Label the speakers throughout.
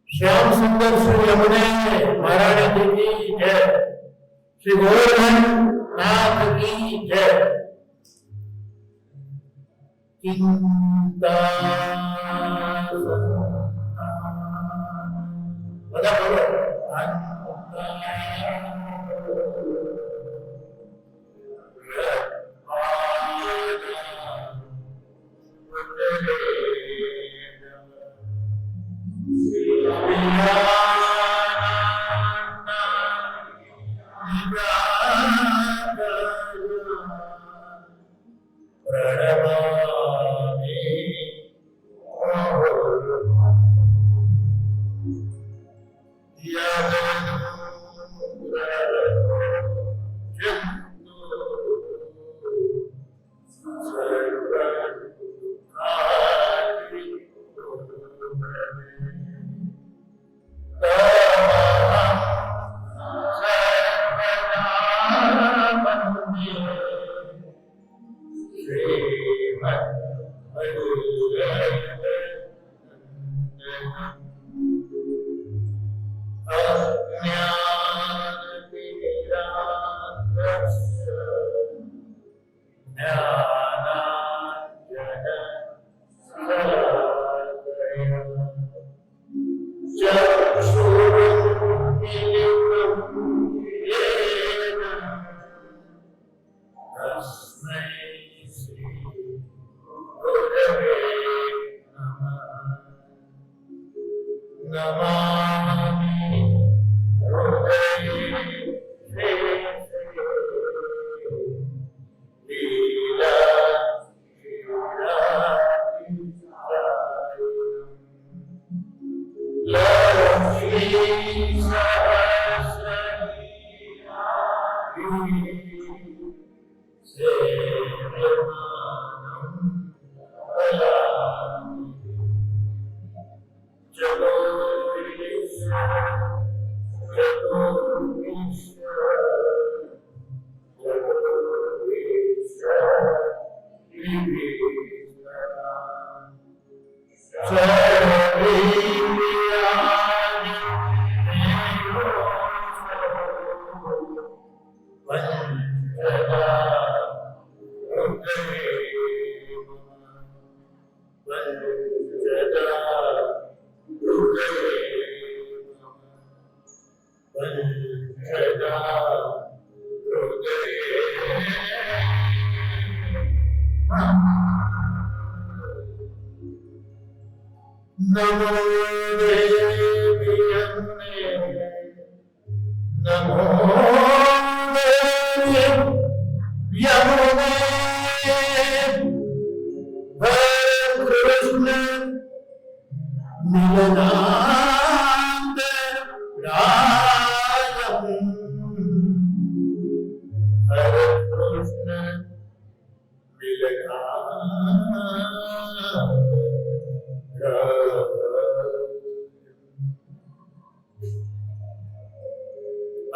Speaker 1: श्याम सुंदर श्री यमुने महाराज जी की जय। श्री गोवर्धन नाथ की जय। चिंता बता बोलो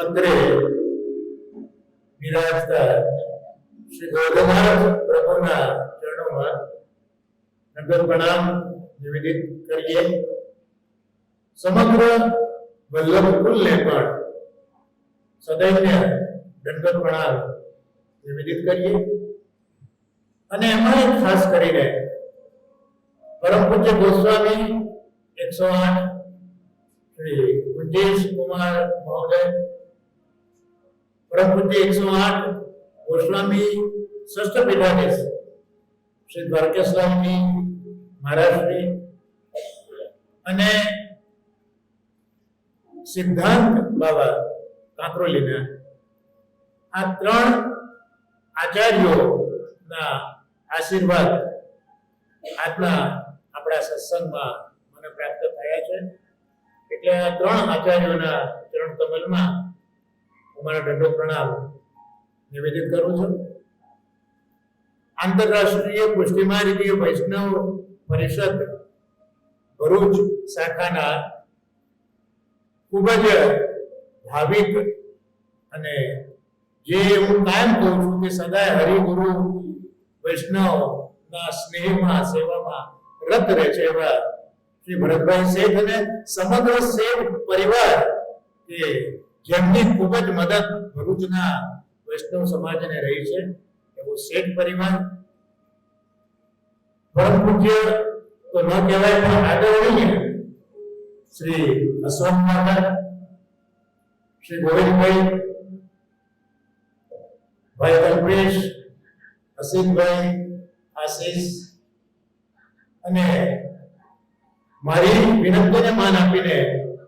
Speaker 1: अंतरे विराजता श्री गोवर्धन प्रभुना चरणों में नगर प्रणाम निवेदित करिए। समग्र वल्लभकुल ने पण सदैव्य दंडवत प्रणाम निवेदित करिए। અને એમાં ખાસ કરીને પરમ પૂજ્ય ગોસ્વામી 108 श्री कुंजेश कुमार महोदय, परम पूज्य 108 गोस्वामी षष्ठ पीठाधीश श्री द्वारकेश्वरजी महाराज श्री અને સિદ્ધાંત બાબા કાંકરોલીના આ ત્રણ આચાર્યોના આશીર્વાદ આજના આપણા સત્સંગમાં મને પ્રાપ્ત થયા છે। એટલે આ ત્રણ આચાર્યોના ચરણ કમલમાં હું મારા દંડો પ્રણામ નિવેદિત કરું છું। આંતરરાષ્ટ્રીય પુષ્ટિમાર્ગીય વૈષ્ણવ પરિષદ ભરૂચ શાખાના ખૂબ જ ભાવિક અને જે હું કાયમ કહું છું કે સદાય હરિગુરુ વૈષ્ણવ ના સ્નેહમાં સેવામાં રત રહે છે એવા શ્રી ભરતભાઈ શેઠ અને સમગ્ર શેઠ પરિવાર કે જેમની ખૂબ જ મદદ ભરૂચના વૈષ્ણવ સમાજને રહી છે એવો શેઠ પરિવાર, પરમ પૂજ્ય તો ન કહેવાય પણ આદરણીય શ્રી અશોક મહારાજ, શ્રી ગોવિંદભાઈ, ભાઈ કલ્પેશ, અસીમભાઈ, આશીષ અને મારી વિનંતીને માન આપીને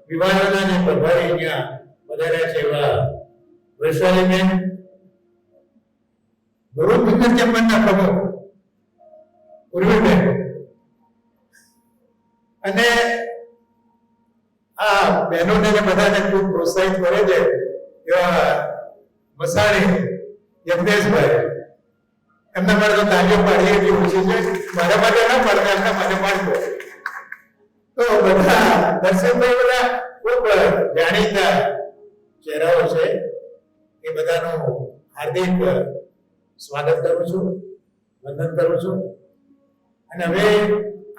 Speaker 1: વિવાહના જે પ્રભારી અહીંયા પધાર્યા છે એવા વૈશાલીબેન, ભરૂચ નગર ચેમ્બરના પ્રમુખ ઉર્વીબેન અને આ બહેનોને બધાને ખૂબ પ્રોત્સાહિત કરે છે એવા મસાણી યજ્ઞેશભાઈ, એમના માટે તો તાલીઓ પાડીએ એટલી ઓછી છે, મારા માટે ના પાડતા એમના માટે પાડતો. તો બધા દર્શકભાઈ બધા ખૂબ જાણીતા ચહેરાઓ છે, એ બધાનું હાર્દિક સ્વાગત કરું છું, વંદન કરું છું. અને હવે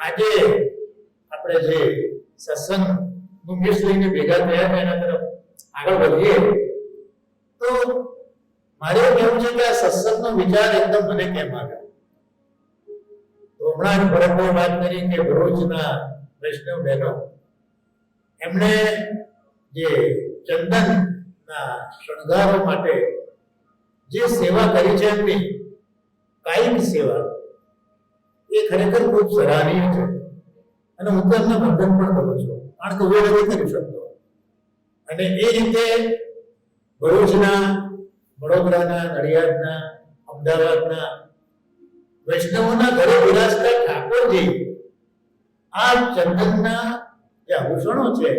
Speaker 1: આજે આપણે જે સત્સંગનું મિસ લઈને ભેગા થયા હતા એના તરફ આગળ વધીએ તો મારે એવું છે કે આ સત્સંગનો વિચાર એકદમ મને કેમ આવ્યો. તો હમણાં જ ભરતભાઈ વાત કરી કે ભરૂચના વૈષ્ણવ બહેનો એમણે જે ચંદનના શણગારો માટે જે સેવા કરી છે, એમની કાયમ સેવા એ ખરેખર ખૂબ સરાહનીય છે અને હું તો એમને વંદન પણ કરું છું, કારણ કે હું નથી કરી શકતો. અને એ રીતે ભરૂચના, વડોદરાના, નડિયાદના, અમદાવાદના વૈષ્ણવોના ઘરે બિરાજતા ઠાકોરજી આ ચંદનના જે આભૂષણો છે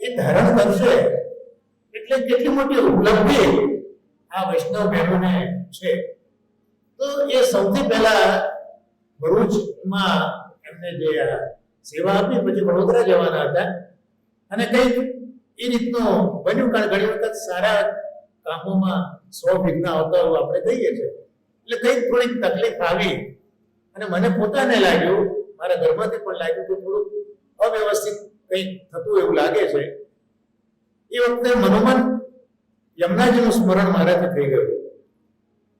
Speaker 1: એ ધારણ કરશે એટલે કેટલી મોટી ઉપલબ્ધિ આ વૈષ્ણવ બહેનોને છે. તો એ સૌથી પહેલા ભરૂચમાં એમને જે સેવા આપી, પછી વડોદરા જવાના હતા અને કંઈક એ રીતનું બન્યું, કારણ ઘણી વખત સારા કામોમાં 100 વિઘ્ન આવતા હોય આપણે કહીએ છીએ, એટલે કંઈક થોડીક તકલીફ આવી અને મને પોતાને લાગ્યું, મારા ઘરમાંથી પણ લાગ્યું કે થોડુંક અવ્યવસ્થિત કંઈક થતું એવું લાગે છે. એ વખતે મનોમન યમુનાજીનું સ્મરણ મારાથી થઈ ગયું,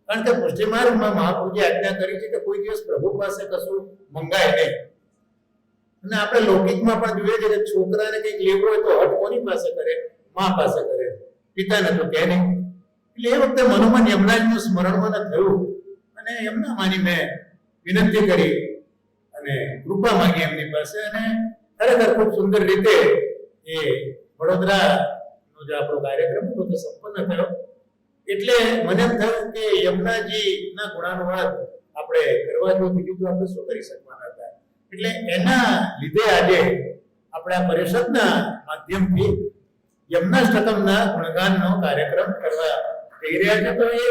Speaker 1: કારણ કે પુષ્ટિ માર્ગમાં મહાપ્રભુજી આજ્ઞા કરી છે કે કોઈ દિવસ પ્રભુ પાસે કશું મંગાય નહીં. અને આપણે લૌકિકમાં પણ જોઈએ છે કે છોકરાને કંઈક લેવું હોય તો હટ કોની પાસે કરે? મા પાસે કરે, પિતાને તો કહે નહીં. એટલે એ વખતે મનોમન યમુનાજીનું સ્મરણ મને થયું અને એમના માની મેં વિનંતી કરી અને કૃપા માંગી એમની પાસે, અને ખરેખર ખૂબ સુંદર રીતે એ વડોદરાનો જે આપણો કાર્યક્રમ હતો તે સંપન્ન થયો. એટલે મને એમ થયું કે યમુનાજીના ગુણાનુવાદ આપણે કરવા જો બીજું તો આપણે શું કરી શકવાના હતા. એટલે એના લીધે આજે આપણે આ પરિષદના માધ્યમથી યમુનાષ્ટકમના ગુણગાનનો કાર્યક્રમ કરવા જઈ રહ્યા છે. તો એ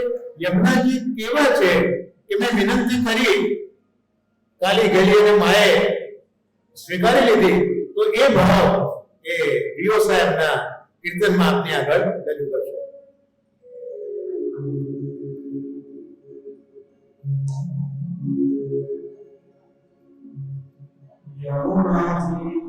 Speaker 1: યમુનાજી કેવા છે કે મેં વિનંતી કરી, કાલી ગલી અને માએ સ્વીકારી લીધી. તો એ ભાવ એ ડીઓ સાહેબના કીર્તનમાં આપની આગળ રજૂ કરશે. યમુનાજી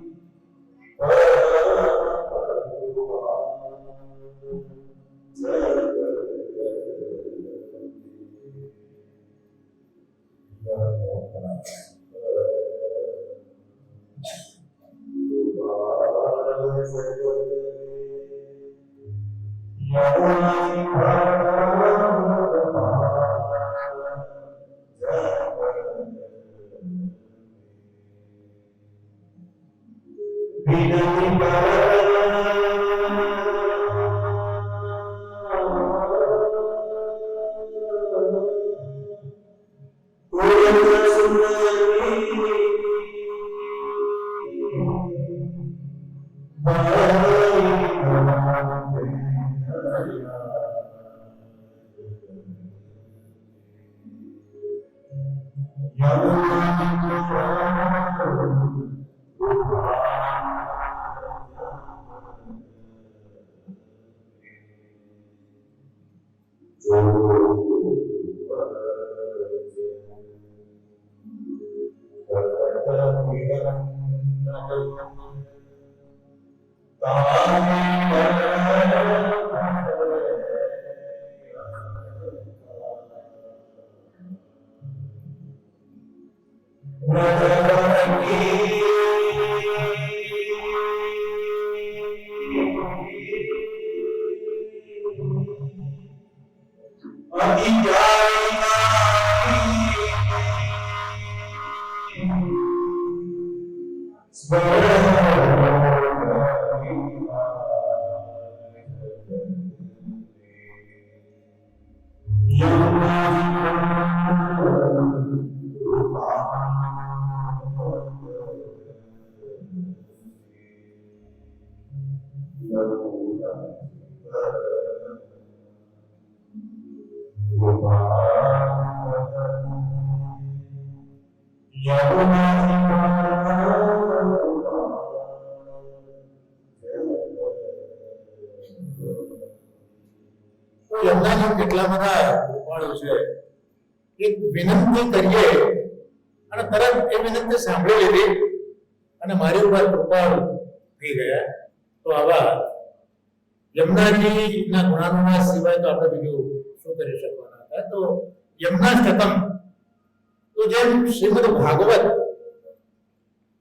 Speaker 1: યમુનાજી કેટલા બધા કૃપાળુ છે. એક વિનંતી કરીએ અને તરત એ વિનંતી સાંભળી લીધી અને મારી ઉપર કૃપાળુ થઈ ગયા. તો આવા યમુનાજીના ગુણાનુવાદ સિવાય તો આપણે બીજું શું કરી શકવાના હતા. તો યમુનાષ્ટકમ તો જેમ શ્રીમદ ભાગવત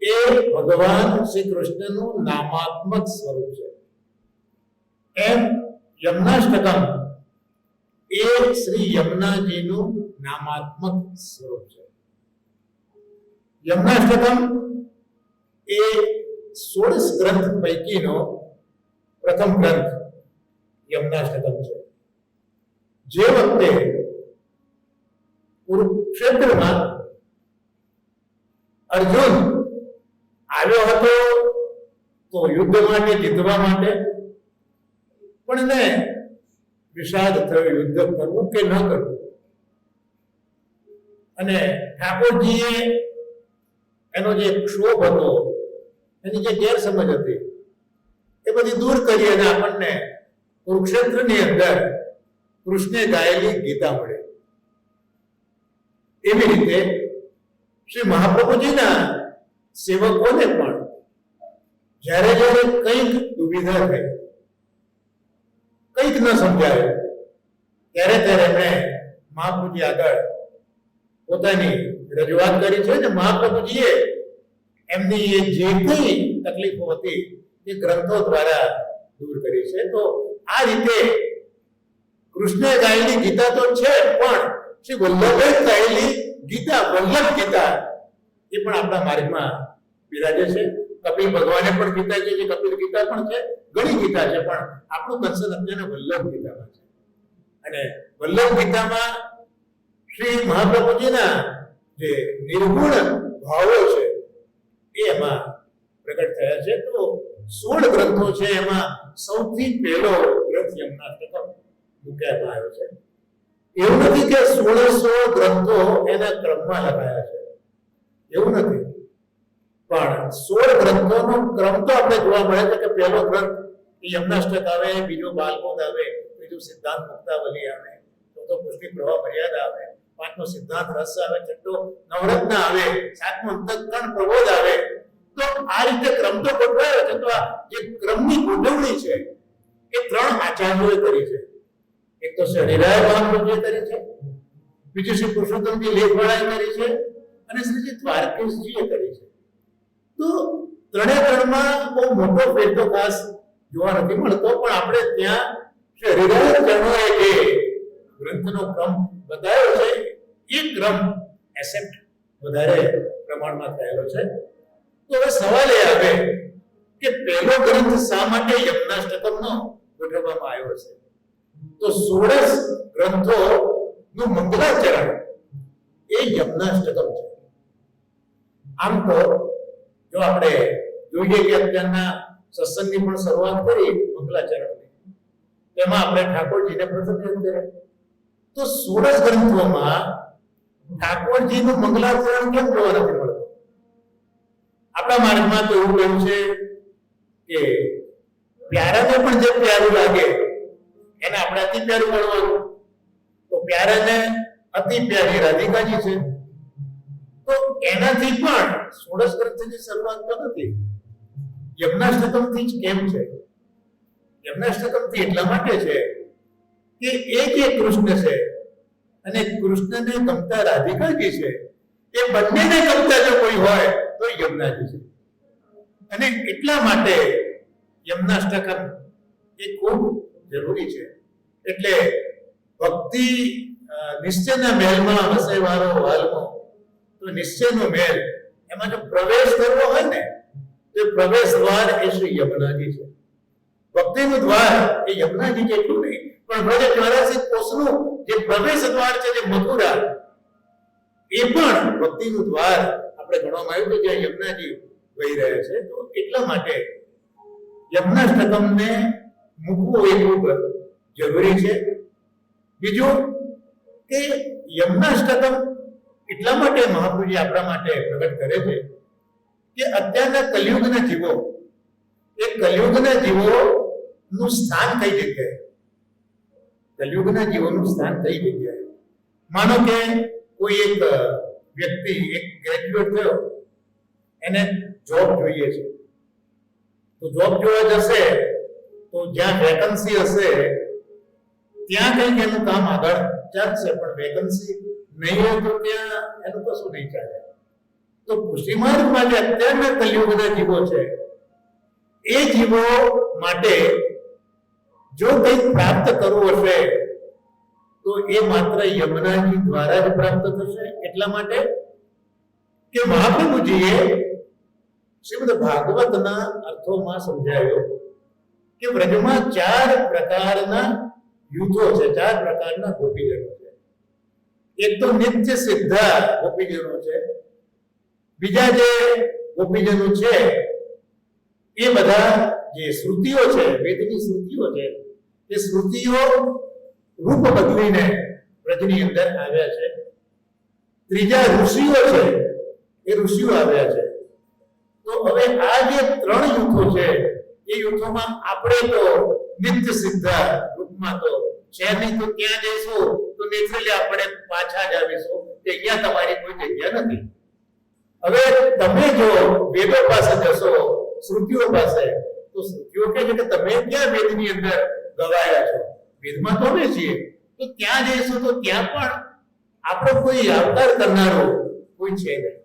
Speaker 1: એ ભગવાન શ્રી કૃષ્ણનું નામાત્મક સ્વરૂપ છે, એમ યમુનાષ્ટકમ એ શ્રી યમુનાજીનું નામાત્મક સ્વરૂપ છે. યમુનાષ્ટકમ એ 16 ગ્રંથ પૈકીનો પ્રથમ ગ્રંથ યમુનાષ્ટકમ છે. જે વખતે કુરુક્ષેત્રમાં અર્જુન આવ્યો હતો તો યુદ્ધ માટે, જીતવા માટે, પણ એને વિષાદ થયો યુદ્ધ કરવું કે ન કરવું. અને ઠાકોરજીએ એનો જે ક્ષોભ હતો, એની જે ગેરસમજ હતી એ બધી દૂર કરી અને આપણને કુરુક્ષેત્રની અંદર કૃષ્ણે ગાયેલી ગીતા મળે. એવી રીતે શ્રી મહાપ્રભુજીના સેવકોને પણ જ્યારે જ્યારે કંઈક દુવિધા થઈ, કંઈક ન સમજાયું, ત્યારે ત્યારે એમણે મહાપ્રભુજી આગળ પોતાની રજૂઆત કરી છે. ને મહાપ્રભુજીએ એમની એ જે કંઈ તકલીફો હતી એ ગ્રંથો દ્વારા દૂર કરી છે. તો આ રીતે કૃષ્ણે ગાયેલી ગીતા તો છે, પણ શ્રી વલ્લભે ગાયેલી ગીતા, વલ્લભ ગીતા, એ પણ આપણા માર્ગમાં બિરાજે છે. કપિલ ભગવાને પણ ગીતા છે, જે કપિલ ગીતા પણ છે, ઘણી ગીતા છે, પણ આપણું કન્સર્ન અત્યારે વલ્લભ ગીતામાં છે. અને વલ્લભ ગીતામાં શ્રી મહાપ્રભુજીના જે નિર્ગુણ ભાવો છે એ એમાં પ્રગટ થયા છે. તો 16 ગ્રંથો છે, એમાં સૌથી પહેલો ગ્રંથ યમુનાષ્ટકમ મૂકવામાં આવ્યો છે. એવું નથી કે 16 ગ્રંથો એના ક્રમમાં લખાયા છે, એવું નથી, પણ 16 ગ્રંથોનો ક્રમ તો આપણે જોવા મળે છે કે પહેલો ગ્રંથ યમુનાષ્ટક આવે, બીજો બાલબોધ આવે, બીજું સિદ્ધાંત મુક્તાવલી આવે, ચોથો પુષ્ટિ પ્રવાહ મર્યાદા આવે, પાંચમો સિદ્ધાંત રસ આવે, છઠ્ઠો નવરત્ન આવે, સાતમો અંતઃકરણ પ્રબોધ આવે. તો આ રીતે ક્રમ તો ગોઠવાયો છે. તો આ જે ક્રમની ગોઠવણી છે એ 3 આચાર્યોએ કરી છે. એક તો શરીરાય મહાપ્રભુએ કરી છે, બીજું શ્રી પુરુષોત્તમજી લેખવાળાએ કરી છે, અને શ્રીજી દ્વારકેશજીએ કરી છે. તો ત્રણેમાં બહુ મોટો ફેર તો ખાસ જોવા નથી મળતો, પણ આપણે ત્યાં શરીરાય ચરણોએ જે ગ્રંથનો ક્રમ બતાવ્યો છે એ ક્રમ એસેપ્ટ વધારે પ્રમાણમાં થયેલો છે. તો હવે સવાલ એ આવે કે પહેલો ગ્રંથ શા માટે યમુનાષ્ટકમનો ગોઠવવામાં આવ્યો છે? તો 16 ગ્રંથો નું મંગલાચરણ એ યમુનાષ્ટકમ છે. આમ તો જો આપણે જોઈએ કે અત્યારના સત્સંગની પણ શરૂઆત કરી મંગલાચરણની, તેમાં આપણે ઠાકોરજીને પ્રથમ યાદ કર્યા. તો 16 ગ્રંથોમાં ઠાકોરજીનું મંગલાચરણ કેમ જોવા નથી મળતું? આપણા માર્ગમાં તો એવું કહ્યું છે કે પ્યારાને પણ જે પ્યારું લાગે એને આપણે અતિ પ્યારું મળવાનું. તો પ્યારાને અતિ પ્યારી રાધિકાજી છે. તો તો એનાથી પણ ષોડશ ગ્રંથની શરૂઆત તો નથી. યમનાષ્ટકમથી જ કેમ છે? યમનાષ્ટકમથી એટલા માટે છે કે એ જે કૃષ્ણ છે અને કૃષ્ણને ગમતા રાધિકાજી છે, એ બંનેને ગમતા જો કોઈ હોય તો યમુનાજી છે. અને એટલા માટે યમનાષ્ટકમ એ ખૂબ જરૂરી છે. એટલે ભક્તિ નિશ્ચયના મહેલમાં વસેવાળો વાલમો, તો નિશ્ચયનો મહેલ એમાં જો પ્રવેશ કરવો હોય ને, તો પ્રવેશ દ્વાર એ શ્રી યમુનાજી છે. ભક્તિનું દ્વાર એ યમુનાજી જેટલું નહીં, પણ બ્રજ 84 કોષનું જે પ્રવેશ દ્વાર છે, જે મથુરા, એ પણ ભક્તિનું દ્વાર આપણે ગણવામાં આવ્યું કે જ્યાં યમુનાજી વહી રહ્યા છે. તો એટલા માટે યમનાષ્ટકમને મૂકવું એ ખૂબ જરૂરી છે. બીજું કે યમનાષ્ટકમ એટલા માટે મહાપ્રભુજી આપણા માટે પ્રગટ કરે છે કે અત્યારના કલિયુગના જીવો, એ કલિયુગના જીવોનું સ્થાન કઈ જગ્યાએ, કલિયુગના જીવોનું સ્થાન કઈ જગ્યાએ. માનો કે કોઈ એક વ્યક્તિ, એક ગ્રેજ્યુએટ થયો, એને જોબ જોઈએ છે, તો જોબ જોવા જશે તો જ્યાં વેકન્સી હશે ત્યાં કંઈક એનું કામ આગળ ચાલશે, પણ વેકન્સી નહીં હોય તો ત્યાં એનું કશું નહીં ચાલે. તો પુષ્ટિમાર્ગમાં જે અત્યારના કલિયુગના જીવો છે, એ જીવો માટે જો કંઈક પ્રાપ્ત કરવું હશે તો એ માત્ર યમુનાજી દ્વારા જ પ્રાપ્ત થશે. એટલા માટે કે મહાપ્રભુજીએ શ્રીમદ ભાગવતના અર્થોમાં સમજાવ્યો કે વ્રજમાં 4 પ્રકારના યુથો છે, 4 પ્રકારના ગોપીજનો છે. એક તો નિત્ય સિદ્ધા ગોપીજનો છે. બીજા જે ગોપીજનો છે એ બધા જે શ્રુતિઓ છે, વેદની શ્રુતિઓ છે, એ શ્રુતિઓ રૂપ બદલીને વ્રજની અંદર આવ્યા છે. ત્રીજા ઋષિઓ છે, એ ઋષિઓ આવ્યા છે. તો હવે આ જે 3 યુથો છે, એ યુથોમાં આપણે તો નિત્ય સિદ્ધા રૂપમાં તો છે નહીં, તો ત્યાં જઈશું તો નેચરલી આપણે પાછા જ આવીશું કે અહીંયા તમારી કોઈ જગ્યા નથી. હવે તમે જો વેદો પાસે જશો, શ્રુતિઓ પાસે, તો શ્રુતિઓ કહે છે કે તમે ક્યાં વેદની અંદર ગવાયા છો, વેદમાં તો અમે છીએ. તો ત્યાં જઈશું તો ત્યાં પણ આપણો કોઈ આવકાર કરનારો કોઈ છે નહીં.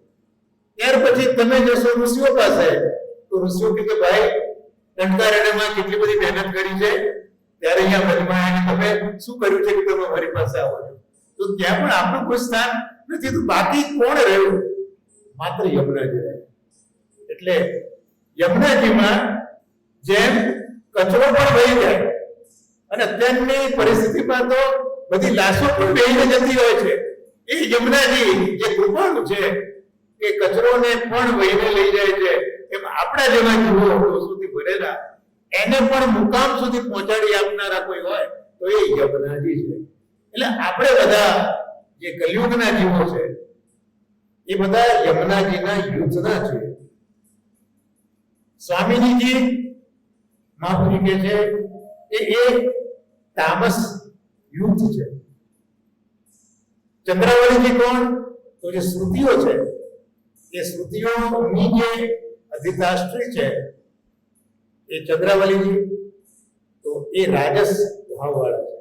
Speaker 1: ત્યાર પછી તમે જશો ઋષિઓ પાસે, તો ઋષિઓ કે ભાઈ ટંકારણ્યમાં કેટલી બધી મહેનત કરી છે, ત્યારે અહીંયા વનમાં તમે શું કર્યું છે કે તમે મારી પાસે આવો છો? તો ત્યાં પણ આપણું કોઈ સ્થાન નથી. તો બાકી કોણ રહ્યું? માત્ર યમુનાજી રહે. એટલે યમુનાજીમાં જેમ કચરો પણ વહી જાય, અને અત્યારની પરિસ્થિતિમાં તો બધી લાશો પણ વહીને જતી હોય છે, એ યમુનાજી જે કૃપાળુ છે, એ કચરોને પણ વહીને લઈ જાય છે. એમ આપણા જેવા જીવો સુધી ભરેલા, એને પણ મુકામ સુધી પહોંચાડી આપનારા કોઈ હોય તો એ યમુનાજી છે. એટલે આપણે બધા જે કલિયુગના જીવો છે, એ બધા યમુનાજીના યુથના છે. સ્વામીજી મહાપુરી કહે છે કે એ તામસ યુથ છે. ચંદ્રાવલીજી કોણ? તો જે શ્રુતિઓ છે, એ શ્રુતિઓની જે અધિષ્ઠાત્રી છે એ ચંદ્રાવલીજી, તો એ રાજસ ભાવવાળા છે.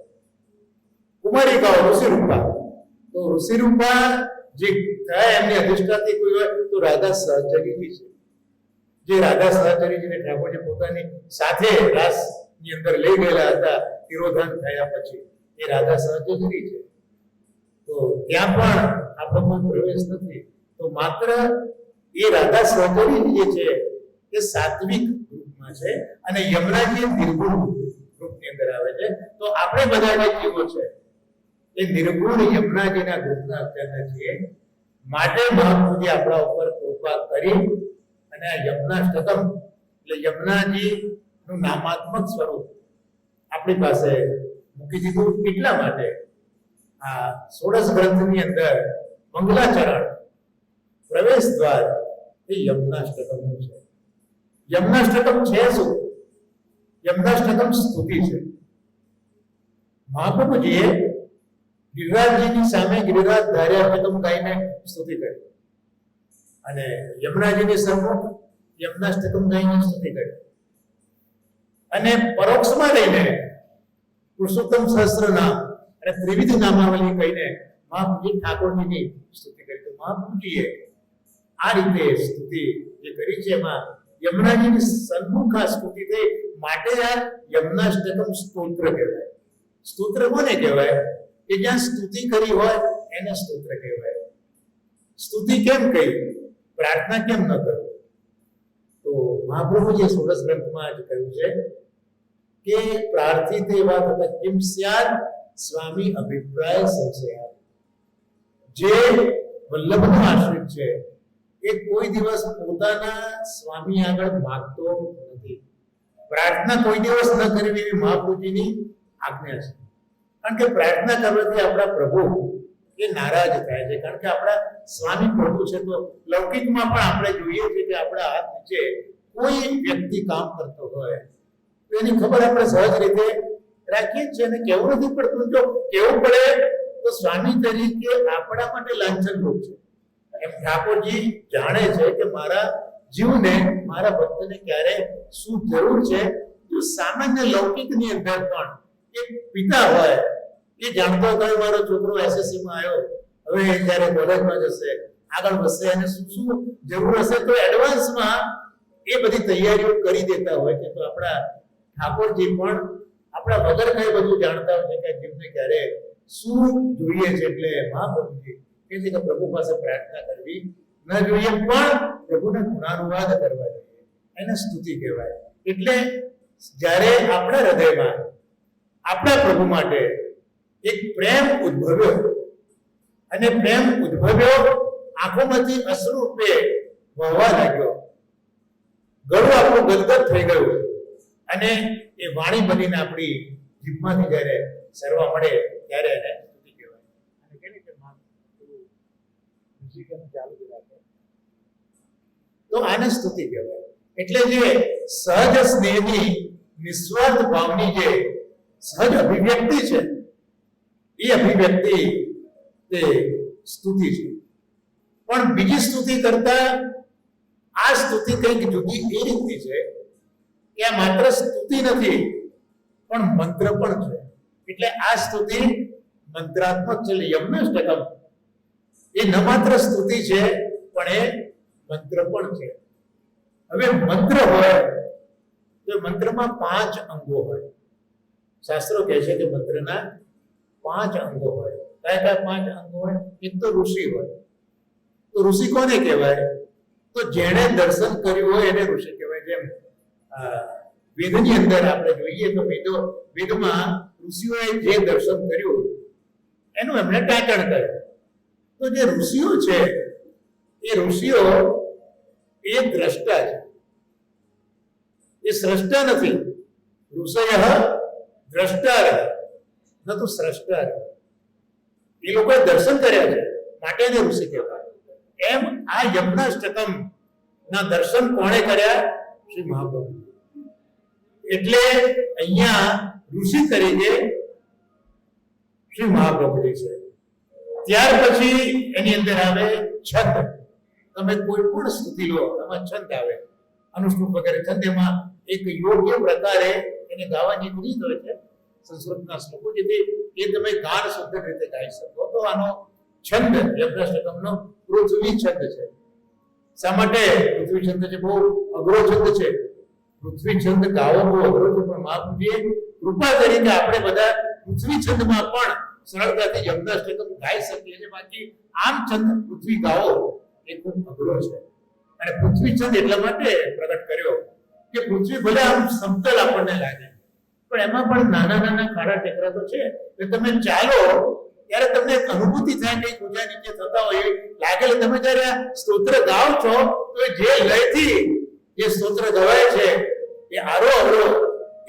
Speaker 1: કુમારિકાઓ ઋષિરૂપા, તો ઋષિરૂપા જે થાય એમની અધિષ્ઠાત્રી કોઈ હોય તો રાધા સહચરીજી છે. જે રાધા સહચરીજીને ઠાકોરજી પોતાની સાથે રાસની અંદર લઈ ગયેલા હતા તિરોધાન થયા પછી, એ રાધા સહચરી છે. તો ત્યાં પણ આપણો કોઈ પ્રવેશ નથી. તો માત્ર એ રાધા સહચરી જે છે એ સાત્વિક રૂપમાં છે, અને યમુનાજી નિર્ગુણ રૂપની અંદર આવે છે. તો આપણે બધા જે જીવો છે એ નિર્ગુણ યમુનાજીના ગ્રુપના અત્યારના છીએ. માટે મહાપ્રભુજી આપણા ઉપર કૃપા કરી અને આ યમનાષ્ટકમ એટલે યમુનાજીનું નામાત્મક સ્વરૂપ આપણી પાસે મૂકી દીધું. એટલા માટે આ ષોડશ ગ્રંથની અંદર મંગલાચરણ પ્રવેશ દ્વાર એ યમનાષ્ટકમનું છે. યમનાષ્ટકમ છે શું? યમનાષ્ટકમ સ્તુતિ છે. મહાપ્રભુજીએ ગિરિરાજજીની સામે ગિરિરાજ ધાર્યા કદમ ગાઈને સ્તુતિ કરી. અને યમુનાજીની સન્મુખ યમનાષ્ટકમ ગાઈને સ્તુતિ કરી અને પરોક્ષમાં રહીને પુરુષોત્તમ સહસ્ત્રનામ અને ત્રિવિધ નામાવલી કહીને મહાપ્રભુજી ઠાકોરજીની સ્તુતિ કરી. તો મહાપ્રભુજીએ આ રીતે સ્તુતિ જે કરી છે એમાં યમુનાજીની સન્મુખ આ સ્તુતિ થઈ માટે આ યમનાષ્ટકમ સ્તોત્ર કહેવાય. સ્તોત્ર કોને કહેવાય? કે જ્યાં સ્તુતિ કરી હોય એને સ્તોત્ર કહેવાય. સ્તુતિ કેમ કહી, પ્રાર્થના કેમ ન કરવી? તો મહાપ્રભુજીએ સોળસ ગ્રંથમાં જ કહ્યું છે કે પ્રાર્થિતે વા તથા કિમ સ્યાદ સ્વામી અભિપ્રાય સંશયા. જે વલ્લભનો આશ્રિત છે એ કોઈ દિવસ પોતાના સ્વામી આગળ માંગતો નથી. પ્રાર્થના કોઈ દિવસ ન કરવી એવી મહાપ્રભુજીની આજ્ઞા છે. કારણ કે પ્રાર્થના કરવાથી આપણા પ્રભુ એ નારાજ થાય છે. કારણ કે આપણા સ્વામી પ્રભુ છે. તો લૌકિકમાં પણ આપણે જોઈએ છીએ કે આપણા હાથ નીચે કોઈ વ્યક્તિ કામ કરતો હોય તો એની ખબર આપણે સહજ રીતે રાખીએ જ છીએ અને કહેવું નથી પડતું. જો કહેવું પડે તો સ્વામી તરીકે આપણા માટે લાંછનરૂપ છે. એમ ઠાકોરજી જાણે છે કે મારા જીવને, મારા ભક્તને ક્યારે શું જરૂર છે. જો સામાન્ય લૌકિકની અંદર પણ એક પિતા હોય એ જાણતો હોય મારો છોકરો એસએસસી માં આવ્યો, હવે જ્યારે કોલેજમાં જશે, આગળ વધશે અને શું શું જરૂર હશે તો એડવાન્સમાં એ બધી તૈયારીઓ કરી દેતા હોય છે. તો આપણા ઠાકોરજી પણ આપણા વગર કઈ બધું જાણતા હોય છે કે જીવને ક્યારે શું જોઈએ છે. એટલે મહાપ્રભુજી કહે છે કે પ્રભુ પાસે પ્રાર્થના કરવી ન જોઈએ, પણ પ્રભુને ગુણાનુવાદ કરવા જોઈએ. એને સ્તુતિ કહેવાય. એટલે જ્યારે આપણા હૃદયમાં આપણા પ્રભુ માટે એક પ્રેમ ઉદ્ભવ્યો અને પ્રેમ ઉદ્ભવ્યો આંખોમાંથી અશ્રુ રૂપે વહવા લાગ્યો, ગળું આપણું ગદગદ થઈ ગયું અને એ વાણી બનીને આપણી જીભમાંથી જ્યારે સરવા મળે ત્યારે એને સ્તુતિ કહેવાય. અને કેવી રીતે ચાલુ રાખે તો આને સ્તુતિ કહેવાય. એટલે જે સહજ સ્નેહની નિસ્વાર્થ ભાવની જે સહજ અભિવ્યક્તિ છે એ અભિવ્યક્તિ તે સ્તુતિ છે. પણ બીજી સ્તુતિ કરતા આ સ્તુતિ કંઈક જુદી એ રીતની છે કે આ માત્ર સ્તુતિ નથી પણ મંત્ર પણ છે. એટલે આ સ્તુતિ મંત્રાત્મક છે. યમનાષ્ટકમ એ ન માત્ર સ્તુતિ છે પણ એ મંત્ર પણ છે. હવે મંત્ર હોય તો મંત્રમાં 5 અંગો હોય. શાસ્ત્રો કહે છે કે મંત્રના 5 અંગો હોય. કયા કયા 5 અંગો હોય? એક તો ઋષિ હોય. તો ઋષિ કોને કહેવાય? તો જેણે દર્શન કર્યું હોય એને ઋષિ કહેવાય. જેમ વેદની અંદર આપણે જોઈએ તો વેદમાં ઋષિઓએ જે દર્શન કર્યું એનું એમણે ટાંકણ કર્યું. તો જે ઋષિઓ છે એ ઋષિઓ એ દ્રષ્ટા છે, એ સ્રષ્ટા નથી. ઋષય દ્રષ્ટા ન તો સ્રષ્ટા. એ લોકોએ દર્શન કર્યા છે માટે એને ઋષિ કહેવાય. એમ આ યમનાષ્ટકમ ના દર્શન કોણે કર્યા? શ્રી મહાપ્રભુ. એટલે અહીંયા ઋષિ તરીકે શ્રી મહાપ્રભુજી છે. ત્યાર પછી એની અંદર આવે છંદ. તમે કોઈ પણ સ્તુતિ લો એમાં છંદ આવે, અનુષ્ટુપ વગેરે છંદ. એમાં એક યોગ્ય પ્રકારે એને ગાવાની રીત હોય છે સંસ્કૃતના શ્લોકો, જેથી એ તમે ગાન શુદ્ધ રીતે ગાઈ શકો. તો આનો છંદ યમનાષ્ટકમનો પૃથ્વી છંદ છે. શા માટે પૃથ્વી છંદ છે? બહુ અઘરો છંદ છે. પૃથ્વી છંદ ગાવો બહુ અઘરો છે, પણ મહાપ્રભુએ કૃપા કરીને આપણે બધા પૃથ્વી છંદમાં પણ સરળતાથી યમનાષ્ટકમ ગાઈ શકીએ છીએ. બાકી આમ છંદ પૃથ્વી ગાવો એ ખૂબ અઘરો છે. અને પૃથ્વી છંદ એટલા માટે પ્રગટ કર્યો કે પૃથ્વી ભલે આમ સમતલ આપણને લાગે પણ એમાં પણ નાના નાના ખાડા ટેકરા તો છે. તમે ચાલો ત્યારે તમને એક અનુભૂતિ થાય કે ઊંચા નીચે થતા હોય એ લાગે. તમે જ્યારે આ સ્તોત્ર ગાઓ છો તો જે લયથી જે સ્તોત્ર ગવાય છે એ આરો અવરો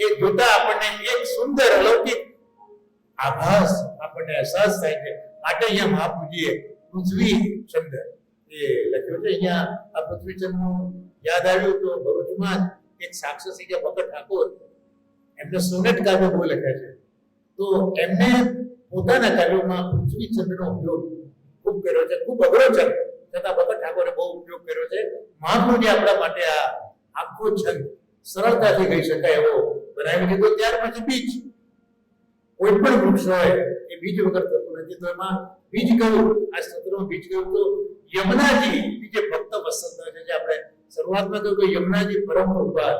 Speaker 1: એ જોતા આપણને એક સુંદર અલૌકિક આભાસ આપણને અહેસાસ થાય છે. માટે અહીંયા મહાપૂજીએ પૃથ્વી છંદ એ લખ્યો છે. અહીંયા આ પૃથ્વી છંદનું યાદ આવ્યું તો ભરૂચમાં એક સાક્ષસી કે ભગત ઠાકોર એમને સોનેટ કાવ્ય બહુ લખ્યા છે. તો એમને પોતાના કાવ્યોમાં પૃથ્વી છંદનો ઉપયોગ ખૂબ કર્યો છે. ખૂબ અઘરો છે છતાં ભગત ઠાકોરે બહુ ઉપયોગ કર્યો છે. મહાપ્રભુજી આપણા માટે આ આખો છંદ સરળતાથી કહી શકાય એવો બનાવી દીધો. ત્યાર પછી બીજ, કોઈ પણ વૃક્ષ હોય એ બીજ વગર થતું નથી. તો એમાં બીજ કયું, આ સત્રમાં બીજ કયું? તો યમુનાજી જે ભક્ત વત્સલતા છે, જે આપણે શરૂઆતમાં કહ્યું કે યમુનાજી પરમ કૃપા,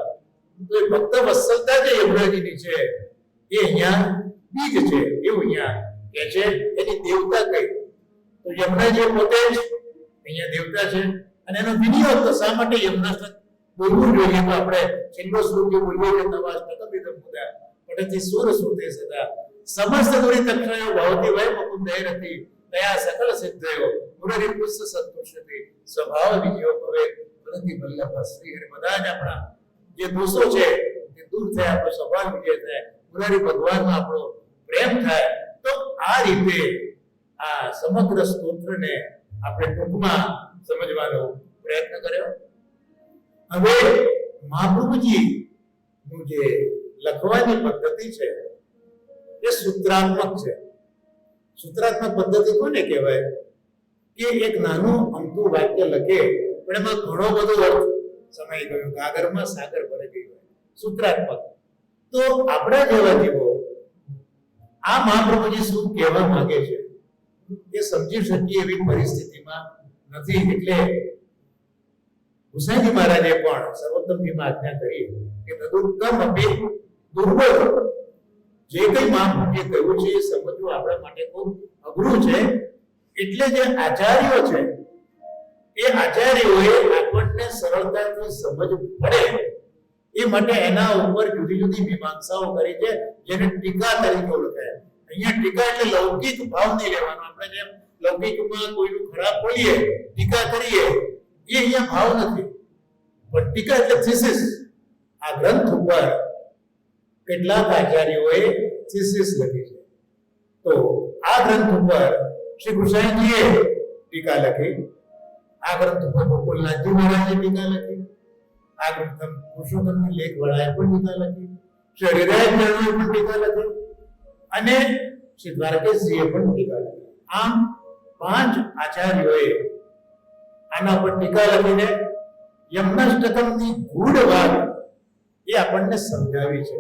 Speaker 1: તો એ ભક્ત વત્સલતા જે યમુનાજીની છે એ અહીંયા બીજ છે એવું અહીંયા કે છે. એની દેવતા કઈ? તો યમુનાજી પોતે જ અહીંયા દેવતા છે. અને એનો વિનિયોગ તો શા માટે યમુનાષ્ટક બોલવું જોઈએ? તો આપણે છેલ્લો શ્લોક જે બોલીએ કે તવાષ્ટકમ ઇદં મુદા પઠતિ સુર સુતે સદા સમસ્ત દુરી તક્ષયો ભવતી વય મુકુંદૈરતિ તયા સકલ સિદ્ધયો મુરરી પુસ્સ સંતુષ્યતિ સ્વભાવ વિજયો ભવે પ્રતિ વલ્લભ શ્રી હરિ. બધા જ આપણા જે દોષો છે તે દૂર થાય, આપણો સ્વભાવ વિજય થાય, મુરારી ભગવાનમાં આપણો પ્રેમ થાય. તો આ રીતે આ સમગ્ર સ્તોત્રને આપણે ટૂંકમાં સમજવાનો પ્રયત્ન કર્યો. હવે મહાપ્રભુજી નું જે લખવાની પદ્ધતિ છે એ સૂત્રાત્મક છે. સૂત્રાત્મક પદ્ધતિ કોને કહેવાય? કે એક નાનું અમથું વાક્ય લખે પણ એમાં ઘણો બધો અર્થ સમાઈ ગયો, ગાગરમાં સાગર ભરાઈ ગયો. સૂત્રાત્મક. તો આપણા જેવા જીવો આ મહાપ્રભુજી શું કહેવા માંગે છે એ સમજી શકીએ એવી પરિસ્થિતિમાં નથી. એટલે હુસૈનજી મહારાજે પણ સર્વોત્તમજીમાં આજ્ઞા કરી કે તદુત્તમ અપી દુર્બળ. જે કઈ મહાપ્રભુએ કહ્યું છે એ સમજવું આપણા માટે ખૂબ અઘરું છે. એટલે જે આચાર્યો છે એ આચાર્યોએ આપણને સરળતાથી સમજ પડે એ માટે એના ઉપર જુદી જુદી મીમાંસાઓ કરી છે, જેને ટીકા તરીકે ઓળખાય. અહીંયા ટીકા એટલે લૌકિક ભાવ નહીં લેવાનો. આપણે જેમ લૌકિકમાં કોઈનું ખરાબ બોલીએ, ટીકા કરીએ, એ અહીંયા ભાવ નથી. પણ ટીકા એટલે થીસિસ. આ ગ્રંથ ઉપર કેટલાક આચાર્યોએ થીસિસ લખી છે. તો આ ગ્રંથ ઉપર શ્રી કૃષ્ણજીએ ટીકા લખી, આ ગ્રંથ ઉપર ગોકુલનાથજી મહારાજે ટીકા લખી, આ ગ્રંથ પુરુષોત્તમની લેખવાળાએ પણ ટીકા લખી, શ્રી હરિરાય પણ ટીકા લખી અને શ્રી દ્વારકેશજીએ પણ ટીકા લખી. આમ 5 આચાર્યોએ આના પર ટીકા લખીને યમનાષ્ટકમની ગૂઢ વાત એ આપણને સમજાવી છે.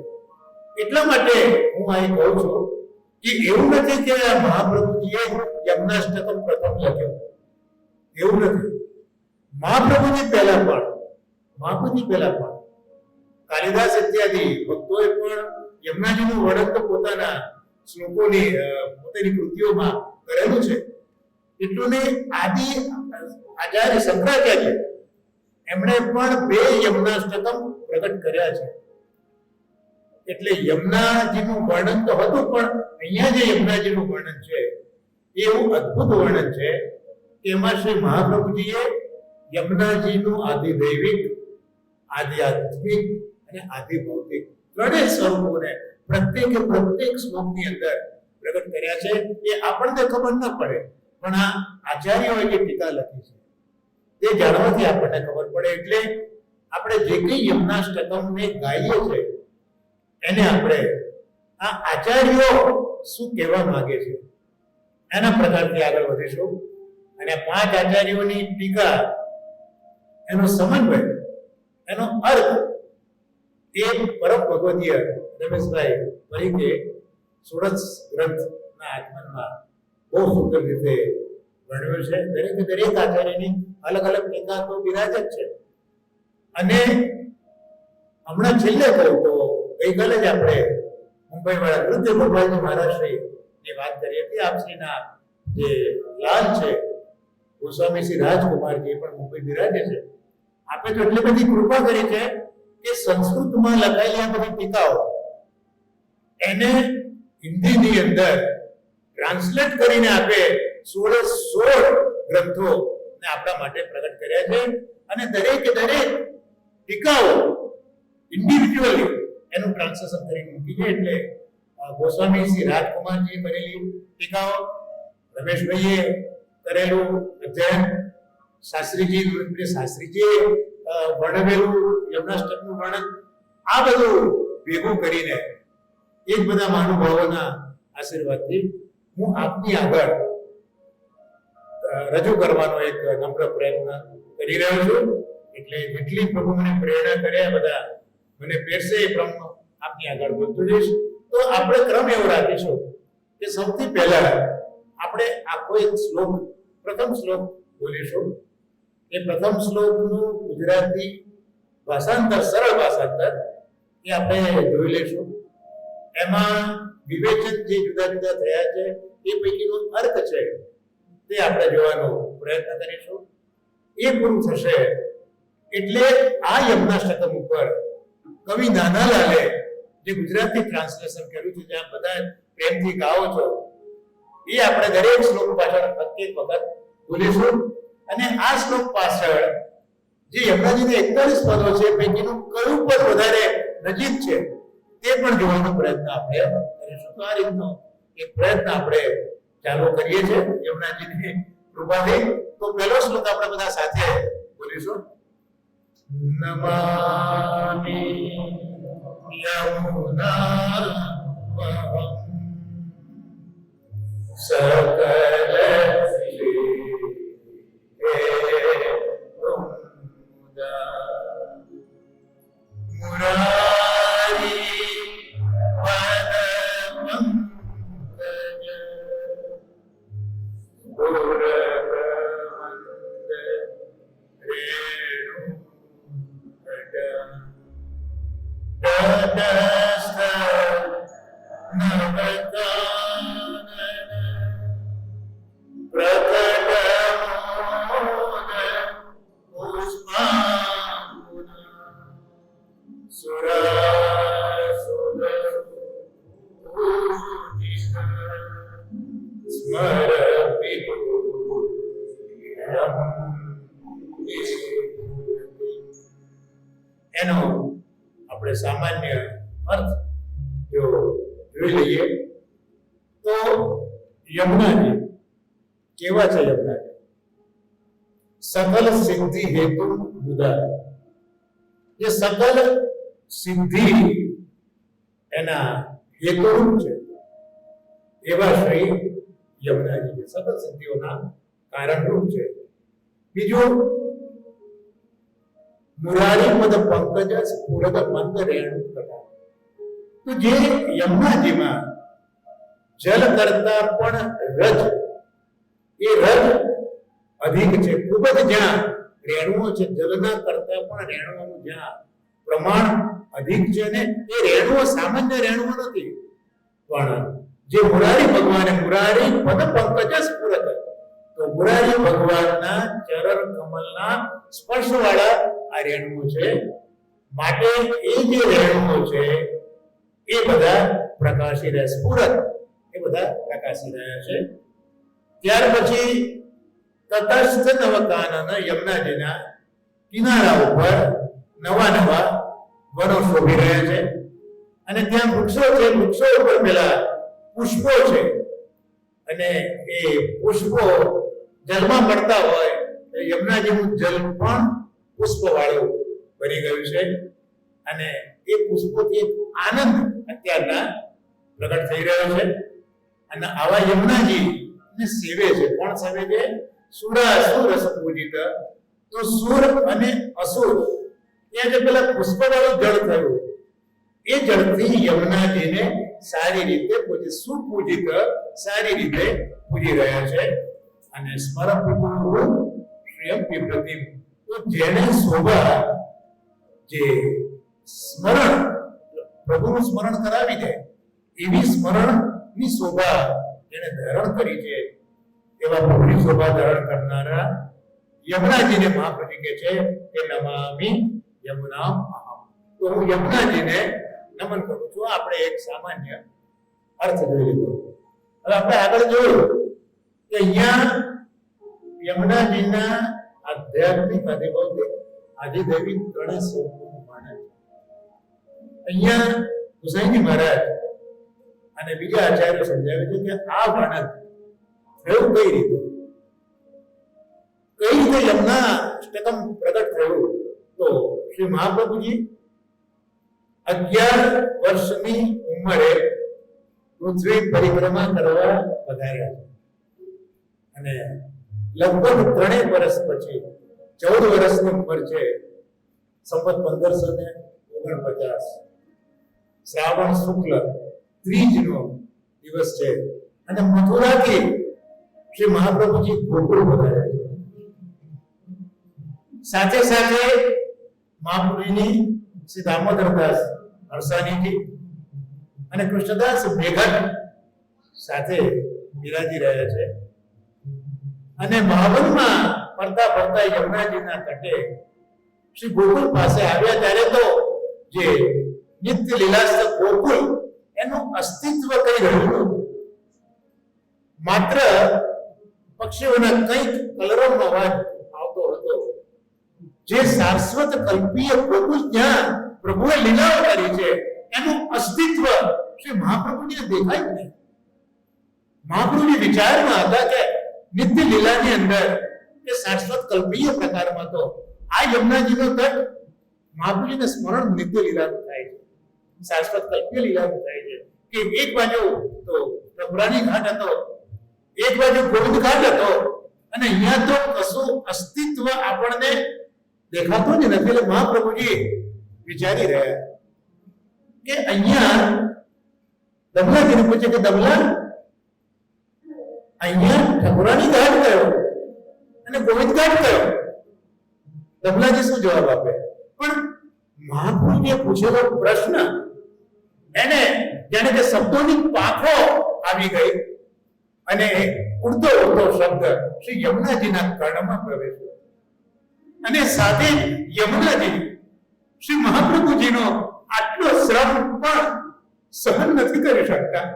Speaker 1: એટલા માટે હું અહીં કહું છું કે એવું નથી કે મહાપ્રભુજીએ યમનાષ્ટકમ પ્રથમ લખ્યો, એવું નથી. મહાપ્રભુજી પહેલા પણ કાલિદાસ ઇત્યાદિ ભક્તોએ પણ યમુનાજીનું વર્ણન તો પોતાના શ્લોકોની પોતાની કૃતિઓમાં કરેલું છે. એટલું ને આદિ આચાર્ય શંકરાચાર્ય એમણે પણ 2 યમનાષ્ટકમ પ્રગટ કર્યા છે. એટલે યમુનાજીનું વર્ણન તો હતું, પણ અહીંયા જે યમુનાજીનું વર્ણન છે એ એવું અદ્ભુત વર્ણન છે કે એમાં શ્રી મહાપ્રભુજીએ યમુનાજીનું આદિદૈવિક, આધ્યાત્મિક અને આદિભૌતિક ત્રણેય સ્વરૂપોને પ્રત્યેક શ્લોકની અંદર પ્રગટ કર્યા છે. એ આપણને ખબર ન પડે, પણ આ આચાર્યોએ જે ટીકા લખી છે તે જાણવાથી આપણને ખબર પડે. એટલે આપણે જે કંઈ યમનાષ્ટકમને ગાઈએ છીએ એને આપણે આ આચાર્યો શું કહેવા માંગે છે એના પ્રકારથી આગળ વધીશું. અને 5 આચાર્યોની ટીકા, એનો સમન્વય, એનો અર્થ એ પરમ ભગવદીય રમેશભાઈ તરીકે સુરત ગ્રંથના આગમનમાં બહુ સુંદર રીતે વર્ણવ્યું છે. દરેક આચાર્યની અલગ અલગ ટીકા તો બિરાજ જ છે. અને હમણાં છેલ્લે કહું તો ગઈકાલે જ આપણે મુંબઈવાળા વૃદ્ધ ગોપાલજી મહારાજશ્રીની વાત કરી હતી. આપશ્રીના જે લાલ છે ગોસ્વામી શ્રી રાજકુમારજી પણ મુંબઈ બિરાજે છે. આપે તો એટલી બધી કૃપા કરી છે કે સંસ્કૃતમાં લખાયેલી આ બધી ટીકાઓ એને હિન્દીની અંદર ટ્રાન્સલેટ કરીને આપે 16 ગ્રંથો ને આપણા માટે પ્રગટ કર્યા છે. અને દરેક ટીકાઓ ઇન્ડિવિજ્યુઅલી એનું ટ્રાન્સલેશન કરીને મૂકી છે. એટલે ગોસ્વામી શ્રી રાજકુમારજીએ કરેલી ટીકાઓ, રમેશભાઈએ કરેલું અધ્યયન, શાસ્ત્રીજીએ વર્ણવેલું યમનાષ્ટકનું વર્ણન, આ બધું ભેગું કરીને એ જ બધા મહાનુભાવોના આશીર્વાદથી હું આપની આગળ રજૂ કરવાનો એક નમ્ર પ્રયત્ન કરી કરી રહ્યો છું. એટલે જેટલી પ્રભુ મને પ્રેરણા કર્યા બધા મને પહેરશે એ પ્રમાણે આપની આગળ બોલતો જઈશ. તો આપણે ક્રમ એવો રાખીશું કે સૌથી પહેલા આપણે આખો એક શ્લોક, પ્રથમ શ્લોક બોલીશું. એ પ્રથમ શ્લોકનું ગુજરાતી ભાષાંતર, સરળ ભાષાંતર એ આપણે જોઈ લઈશું. એમાં વિવેચન જે જુદા જુદા થયા છે એ પૈકીનો અર્થ છે તે આપણે જોવાનો પ્રયત્ન કરીશું. એ પૂરું થશે એટલે આ યમનાષ્ટકમ ઉપર કવિ નાનાલાલે જે ગુજરાતી ટ્રાન્સલેશન કર્યું છે, જ્યાં બધા પ્રેમથી ગાઓ છો, એ આપણે દરેક શ્લોક પાછળ એક વખત બોલીશું. અને આ શ્લોક પાછળ જે યમુનાજીના 41 પદો છે પૈકીનું કયું પદ વધારે નજીક છે તે પણ જોવાનો પ્રયત્ન આપણે કરીશું. તો આ રીતનો એક પ્રયત્ન આપણે ચાલુ કરીએ છીએ યમુનાજીની કૃપાથી. તો પહેલો શ્લોક આપણે બધા સાથે બોલીશું. નમામિ યમુનાવહં સકલ એનો આપણે સામાન્ય અર્થ જો જોઈ લઈએ તો યમુનાજી કેવા છે? યમુનાજી સકલ સિદ્ધિ હેતુ મુદા, જે સકલ સિદ્ધિ એના હેતુરૂપ છે એવા શ્રી યમુનાજી છે, સકલ સિદ્ધિઓના કારણરૂપ છે. બીજું, મુરારી પદ પંકજ સ્ફુરત મંદ રેણુ કથા. તો જે યમુનાજીમાં જલ કરતા પણ રજ, એ રજ અધિક છે, ખૂબ જ જ્યાં રેણુઓ છે, જલના કરતા પણ રેણુઓનું જ્યાં પ્રમાણ અધિક છે ને એ રેણુઓ સામાન્ય રેણુઓ નથી, પણ જે મુરારી ભગવાને મુરારી પદ પંકજ સ્ફુરત, તો મુરારી ભગવાનના ચરણ કમલના સ્પર્શવાળા આ રેણુઓ છે. માટે એ જે રેણુઓ છે એ બધા પ્રકાશી રહ્યા, સ્ફુરત એ બધા પ્રકાશી રહ્યા છે. ત્યાર પછી તટસ્થ નવકાનન, યમુનાજીના કિનારા ઉપર નવા નવા વનો શોભી રહ્યા છે અને ત્યાં વૃક્ષો છે, વૃક્ષો ઉપર પેલા પુષ્પો છે અને એ પુષ્પો જલમાં પડતા હોય તો યમુનાજીનું જલ પણ પુષ્પ વાળું બની ગયું છે અને એ પુષ્પોથી આનંદ અત્યારના પ્રગટ થઈ રહ્યો છે. અને આવા યમુનાજી ને સેવે છે. કોણ સેવે છે? સુરાસુર રસ પૂજિત. તો સુર અને અસુર ત્યાં જે પેલા પુષ્પ વાળું જળ થયું એ જળથી યમુનાજીને સારી રીતે પૂજિત, સુપૂજિત સારી રીતે પૂજી રહ્યા છે. અને સ્મરપુરું શ્રેયમ વિપ્રતિમ, તો જેને શોભા, જે સ્મરણ, પ્રભુનું સ્મરણ કરાવી દે એવી સ્મરણની શોભા જેને ધારણ કરી છે એવા પ્રભુની શોભા ધારણ કરનારા યમુનાજીને મહાપ્રભુ કહે છે કે નમામિ યમુના અહમ. તો હું યમુનાજીને નમન કરું છું. આપણે એક સામાન્ય અર્થ જોઈ લીધો. હવે આપણે આગળ જોયું કે અહીંયા યમુનાજીના આધ્યાત્મિક અધિભૌતિક આદિદેવી ત્રણેય સ્વરૂપોનું વર્ણન છે. અહીંયા હુસૈની મહારાજ અને બીજા આચાર્યો સમજાવે છે કે આ વર્ણન થયું કઈ રીતે યમુનાષ્ટકમ પ્રગટ થયું. તો શ્રી મહાપ્રભુજી 11 વર્ષની ઉંમરે પૃથ્વી પરિક્રમા કરવા પધાર્યા છે અને લગભગ 3 વર્ષ પછી 14 વર્ષની ઉંમર છે, સંવત 1549, શ્રાવણ શુક્લ ત્રીજનો દિવસ છે અને મથુરાથી શ્રી મહાપ્રભુજી ગોકુળ પધાર્યા છે. સાથે સાથે મહાપ્રભુની શ્રી દામોદરદાસ હરસાણીજી અને કૃષ્ણદાસ ભેગા સાથે બિરાજી રહ્યા છે અને મહાવનમાં ફરતા ફરતા યમુનાજીના તટે શ્રી ગોકુળ પાસે આવ્યા ત્યારે તો જે નિત્ય લીલાસ્થ ગોકુળ એનું અસ્તિત્વ કઈ રહ્યું નહોતું. માત્ર પક્ષીઓના કંઈક કલરવનો અવાજ આવતો હતો. જે શાશ્વત કલ્પીય ગોકુળ જ્યાં પ્રભુએ લીલાઓ કરી છે એનું અસ્તિત્વ શ્રી મહાપ્રભુને દેખાયું નહીં. મહાપ્રભુની વિચારમાં હતા કે નિત્ય લીલાની અંદર કે શાશ્વત કલ્પીય પ્રકારમાં તો આ યમુનાજીનો તટ મહાપ્રભુજીને સ્મરણ નિત્ય લીલાનું થાય છે, શાશ્વત કલ્પીય લીલાનું થાય છે કે એક બાજુ તો રઘુરાણી ઘાટ હતો, એક બાજુ ગોવિંદ ઘાટ હતો અને અહીંયા તો કશું અસ્તિત્વ આપણને દેખાતું જ નથી. એટલે મહાપ્રભુજી વિચારી રહ્યા કે અહીંયા દમલાજીને પૂછે કે દમલા અહીંયા ઠાકોરાણી ઘાટ કયો અને ગોવિંદ ઘાટ કયો? દમલાજી શું જવાબ આપે? પણ મહાપ્રભુજીએ પૂછેલો પ્રશ્ન એને જાણે કે શબ્દોની પાંખો આવી ગઈ અને ઉડતો ઉડતો શબ્દ શ્રી યમુનાજીના કર્ણમાં પ્રવેશ્યો અને સાથે યમુનાજી શ્રી મહાપ્રભુજીનો આટલો શ્રમ પણ સહન નથી કરી શકતા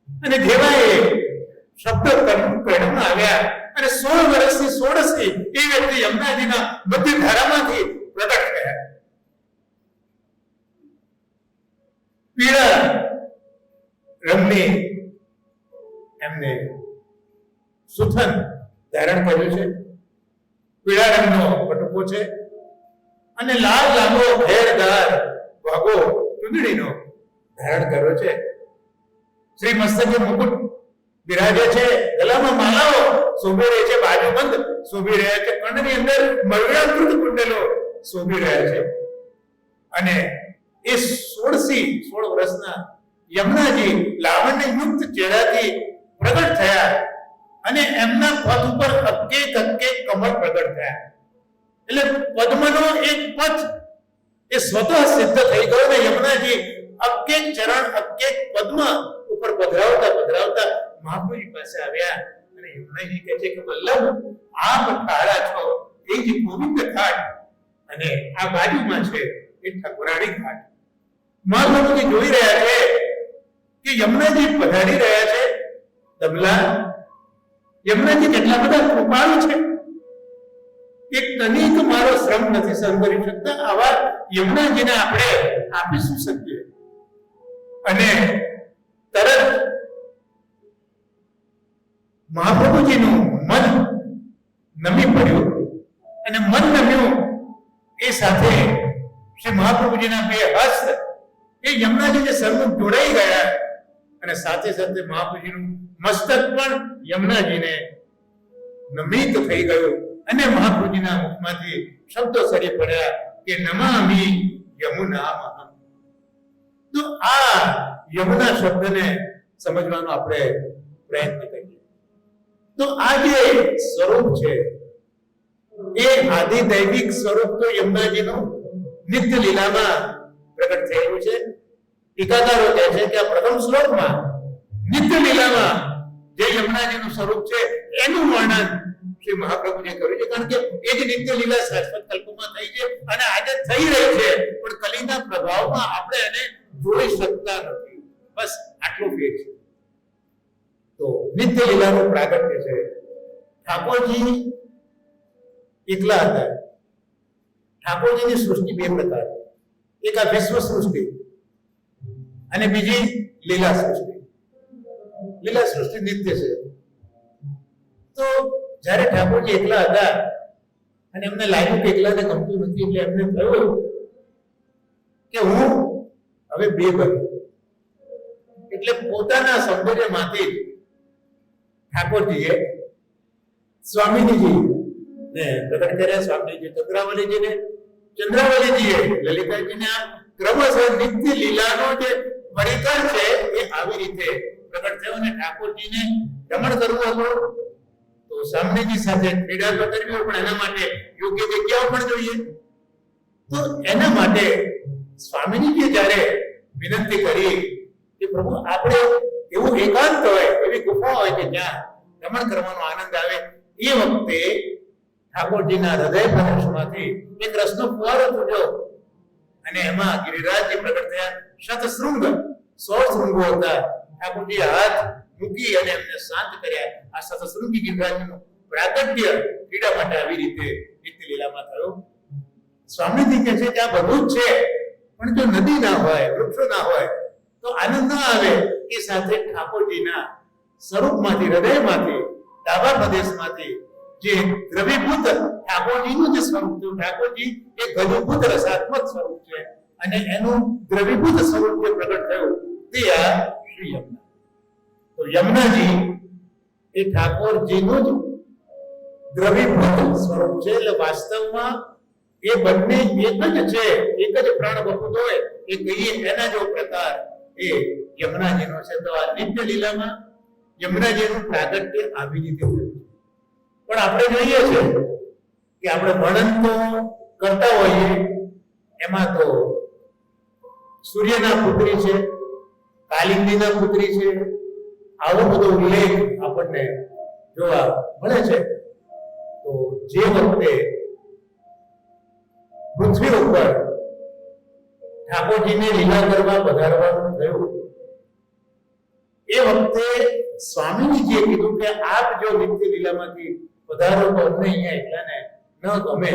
Speaker 1: અને જેવા એ શબ્દ કર્ણમાં આવ્યા અને 16 વર્ષની સોળસી એ વ્યક્તિ યમુનાજીના મધ્ય ધારામાંથી પ્રગટ થયા. પીળા રંગની એમને સુથન ધારણ કર્યું છે, પીળા રંગનો પટકો છે અને લાલ લાંબો ઘેરદાર વાગો ચૂંદડીનો ધારણ કર્યો છે. શ્રી મસ્તકે મુકુટ બિરાજે છે, ગલામાં માલાઓ શોભી રહી છે, બાજુબંધ શોભી રહ્યા છે, કર્ણની અંદર મરણાકૃત કુંડલો શોભી રહ્યા છે અને એ 16 વર્ષના યમુનાજી લાવણ્ય યુક્ત ચહેરાથી પ્રગટ થયા અને એમના પદ ઉપર અક્કે કમળ પ્રગટ થયા. એટલે પદ્મનો એક પદ એ સ્વતઃ સિદ્ધ થઈ ગયો ને યમુનાજી અક્કે ચરણ અક્કે પદ્મ ઉપર પધરાવતા મહાપ્રભુજી પાસે આવ્યા અને યમુનાજી કહે છે કે વલ્લભ આપ ઠારા છો એ જ ગોવિંદ ઘાટ અને આ બાજુમાં છે એ ઠાકોરાણી ઘાટ. મહાપ્રભુજી જોઈ રહ્યા છે કે યમુનાજી પધારી રહ્યા છે. દમલા યમુનાજી કેટલા બધા કૃપાળુ છે, એક તનિક મારો શ્રમ નથી સહન કરી શકતા, આવા યમુનાજીને આપણે આપી શું શકીએ? અને તરત મહાપ્રભુજીનું મન નમી પડ્યું અને મન નમ્યું એ સાથે શ્રી મહાપ્રભુજીના બે હસ્ત એ યમુનાજીને સન્મુખ જોડાઈ ગયા અને સાથે સાથે મહાપ્રભુજીનું મસ્તક પણ યમુનાજીને નમિત થઈ ગયું અને મહાપ્રભુજીના મુખમાંથી શબ્દો સરી પડ્યા કે નમામિ યમુનામહં. તો આ યમુના શબ્દને સમજવાનો આપણે પ્રયત્ન કરીએ તો આ જે સ્વરૂપ છે એ આદિ દૈવિક સ્વરૂપ તો યમુનાજીનું નિત્ય લીલામાં પ્રગટ થયેલું છે. ટીકાકારો કહે છે કે આ પ્રથમ શ્લોકમાં નિત્ય લીલામાં જે યમુનાજીનું સ્વરૂપ છે એનું વર્ણન શ્રી મહાપ્રભુએ કર્યું છે, કારણ કે એ જ નિત્ય લીલા શાશ્વત કલ્પમાં થઈ છે અને આજે થઈ રહી છે, પણ કલીના પ્રભાવમાં આપણે એને જોઈ શકતા નથી. બસ આટલું ફેર છે. તો નિત્ય લીલાનું પ્રાગટ્ય છે. ઠાકોરજી એકલા હતા. ઠાકોરજીની સૃષ્ટિ બે પ્રકાર, એક આ વિશ્વ સૃષ્ટિ અને બીજી લીલા સૃષ્ટિ. લીલા સૃષ્ટિ નિત્ય છે. તો જ્યારે ઠાકોરજી એકલા હતા અને એમને લાગ્યું કે એકલાને ગમતું નથી, એટલે એમને થયું કે હું હવે બે બનું. એટલે પોતાના સૌંદર્યમાંથી ઠાકોરજીએ સ્વામીજી ને પ્રગટ કર્યા સ્વામીજી ચંદ્રાવલીજીએ લલિતાજીને આ ક્રમશઃ નિત્ય લીલાનો જે પરિકર છે એ આવી રીતે પ્રગટ થયો અને ઠાકોરજીને રમણ કરવું હતું તો સ્વામીજી સાથે ક્રીડા તો કરવી હોય પણ એના માટે યોગ્ય જગ્યાઓ પણ જોઈએ તો એના માટે સ્વામીજીએ જ્યારે વિનંતી કરી કે પ્રભુ આપણે એવું એકાંત હોય એવી ગુફા હોય કે જ્યાં રમણ કરવાનો આનંદ આવે એ વખતે ઠાકોરજીના હૃદય પ્રદેશમાંથી એક રસનો ફુવારો છૂટ્યો અને એમાં ગિરિરાજજી પ્રગટ થયા શતશૃંગ 100 શૃંગો હતા ઠાકોરજી હાથ મૂકી અને એમને શાંત કર્યા આ શતશૃંગી ગિરિરાજનું પ્રાગટ્ય ક્રીડા માટે આવી રીતે નિત્ય લીલામાં થયું સ્વામીજી કહે છે કે આ બધું જ છે પણ જો નદી ના હોય વૃક્ષો ના હોય તો આનંદ ના આવે એ સાથે ઠાકોરજીના સ્વરૂપમાંથી હૃદયમાંથી ડાબા પ્રદેશમાંથી જે દ્રવીભૂત ઠાકોરજીનું જે સ્વરૂપ છે ઠાકોરજી એ ઘનીભૂત રસાત્મક સ્વરૂપ છે અને એનું દ્રવીભૂત સ્વરૂપ જે પ્રગટ થયું તે આ શ્રી યમુના તો યમુનાજી એ ઠાકોરજીનું જ દ્રવીભૂત સ્વરૂપ છે એટલે વાસ્તવમાં એ બંને એક જ છે એક જ પ્રાણ વપુત હોય એ કહીએ એના જેવો પ્રકાર એ યમુનાજીનો છે તો આ નિત્ય લીલામાં યમુનાજીનું પ્રાગટ્ય આવી રીતે થયું પણ આપણે જોઈએ છે કે આપણે વર્ણન તો કરતા હોઈએ એમાં તો સૂર્યના પુત્રી છે કાલિંદીના પુત્રી છે આવો બધો ઉલ્લેખ આપણને જોવા મળે છે તો જે વખતે પૃથ્વી ઉપર ઠાકોરજીને લીલા કરવા પધારવાનું થયું એ વખતે સ્વામીજીએ કીધું કે આપ જો નિત્ય લીલામાંથી પધારો તો અમને અહીંયા એકલાને ન ગમે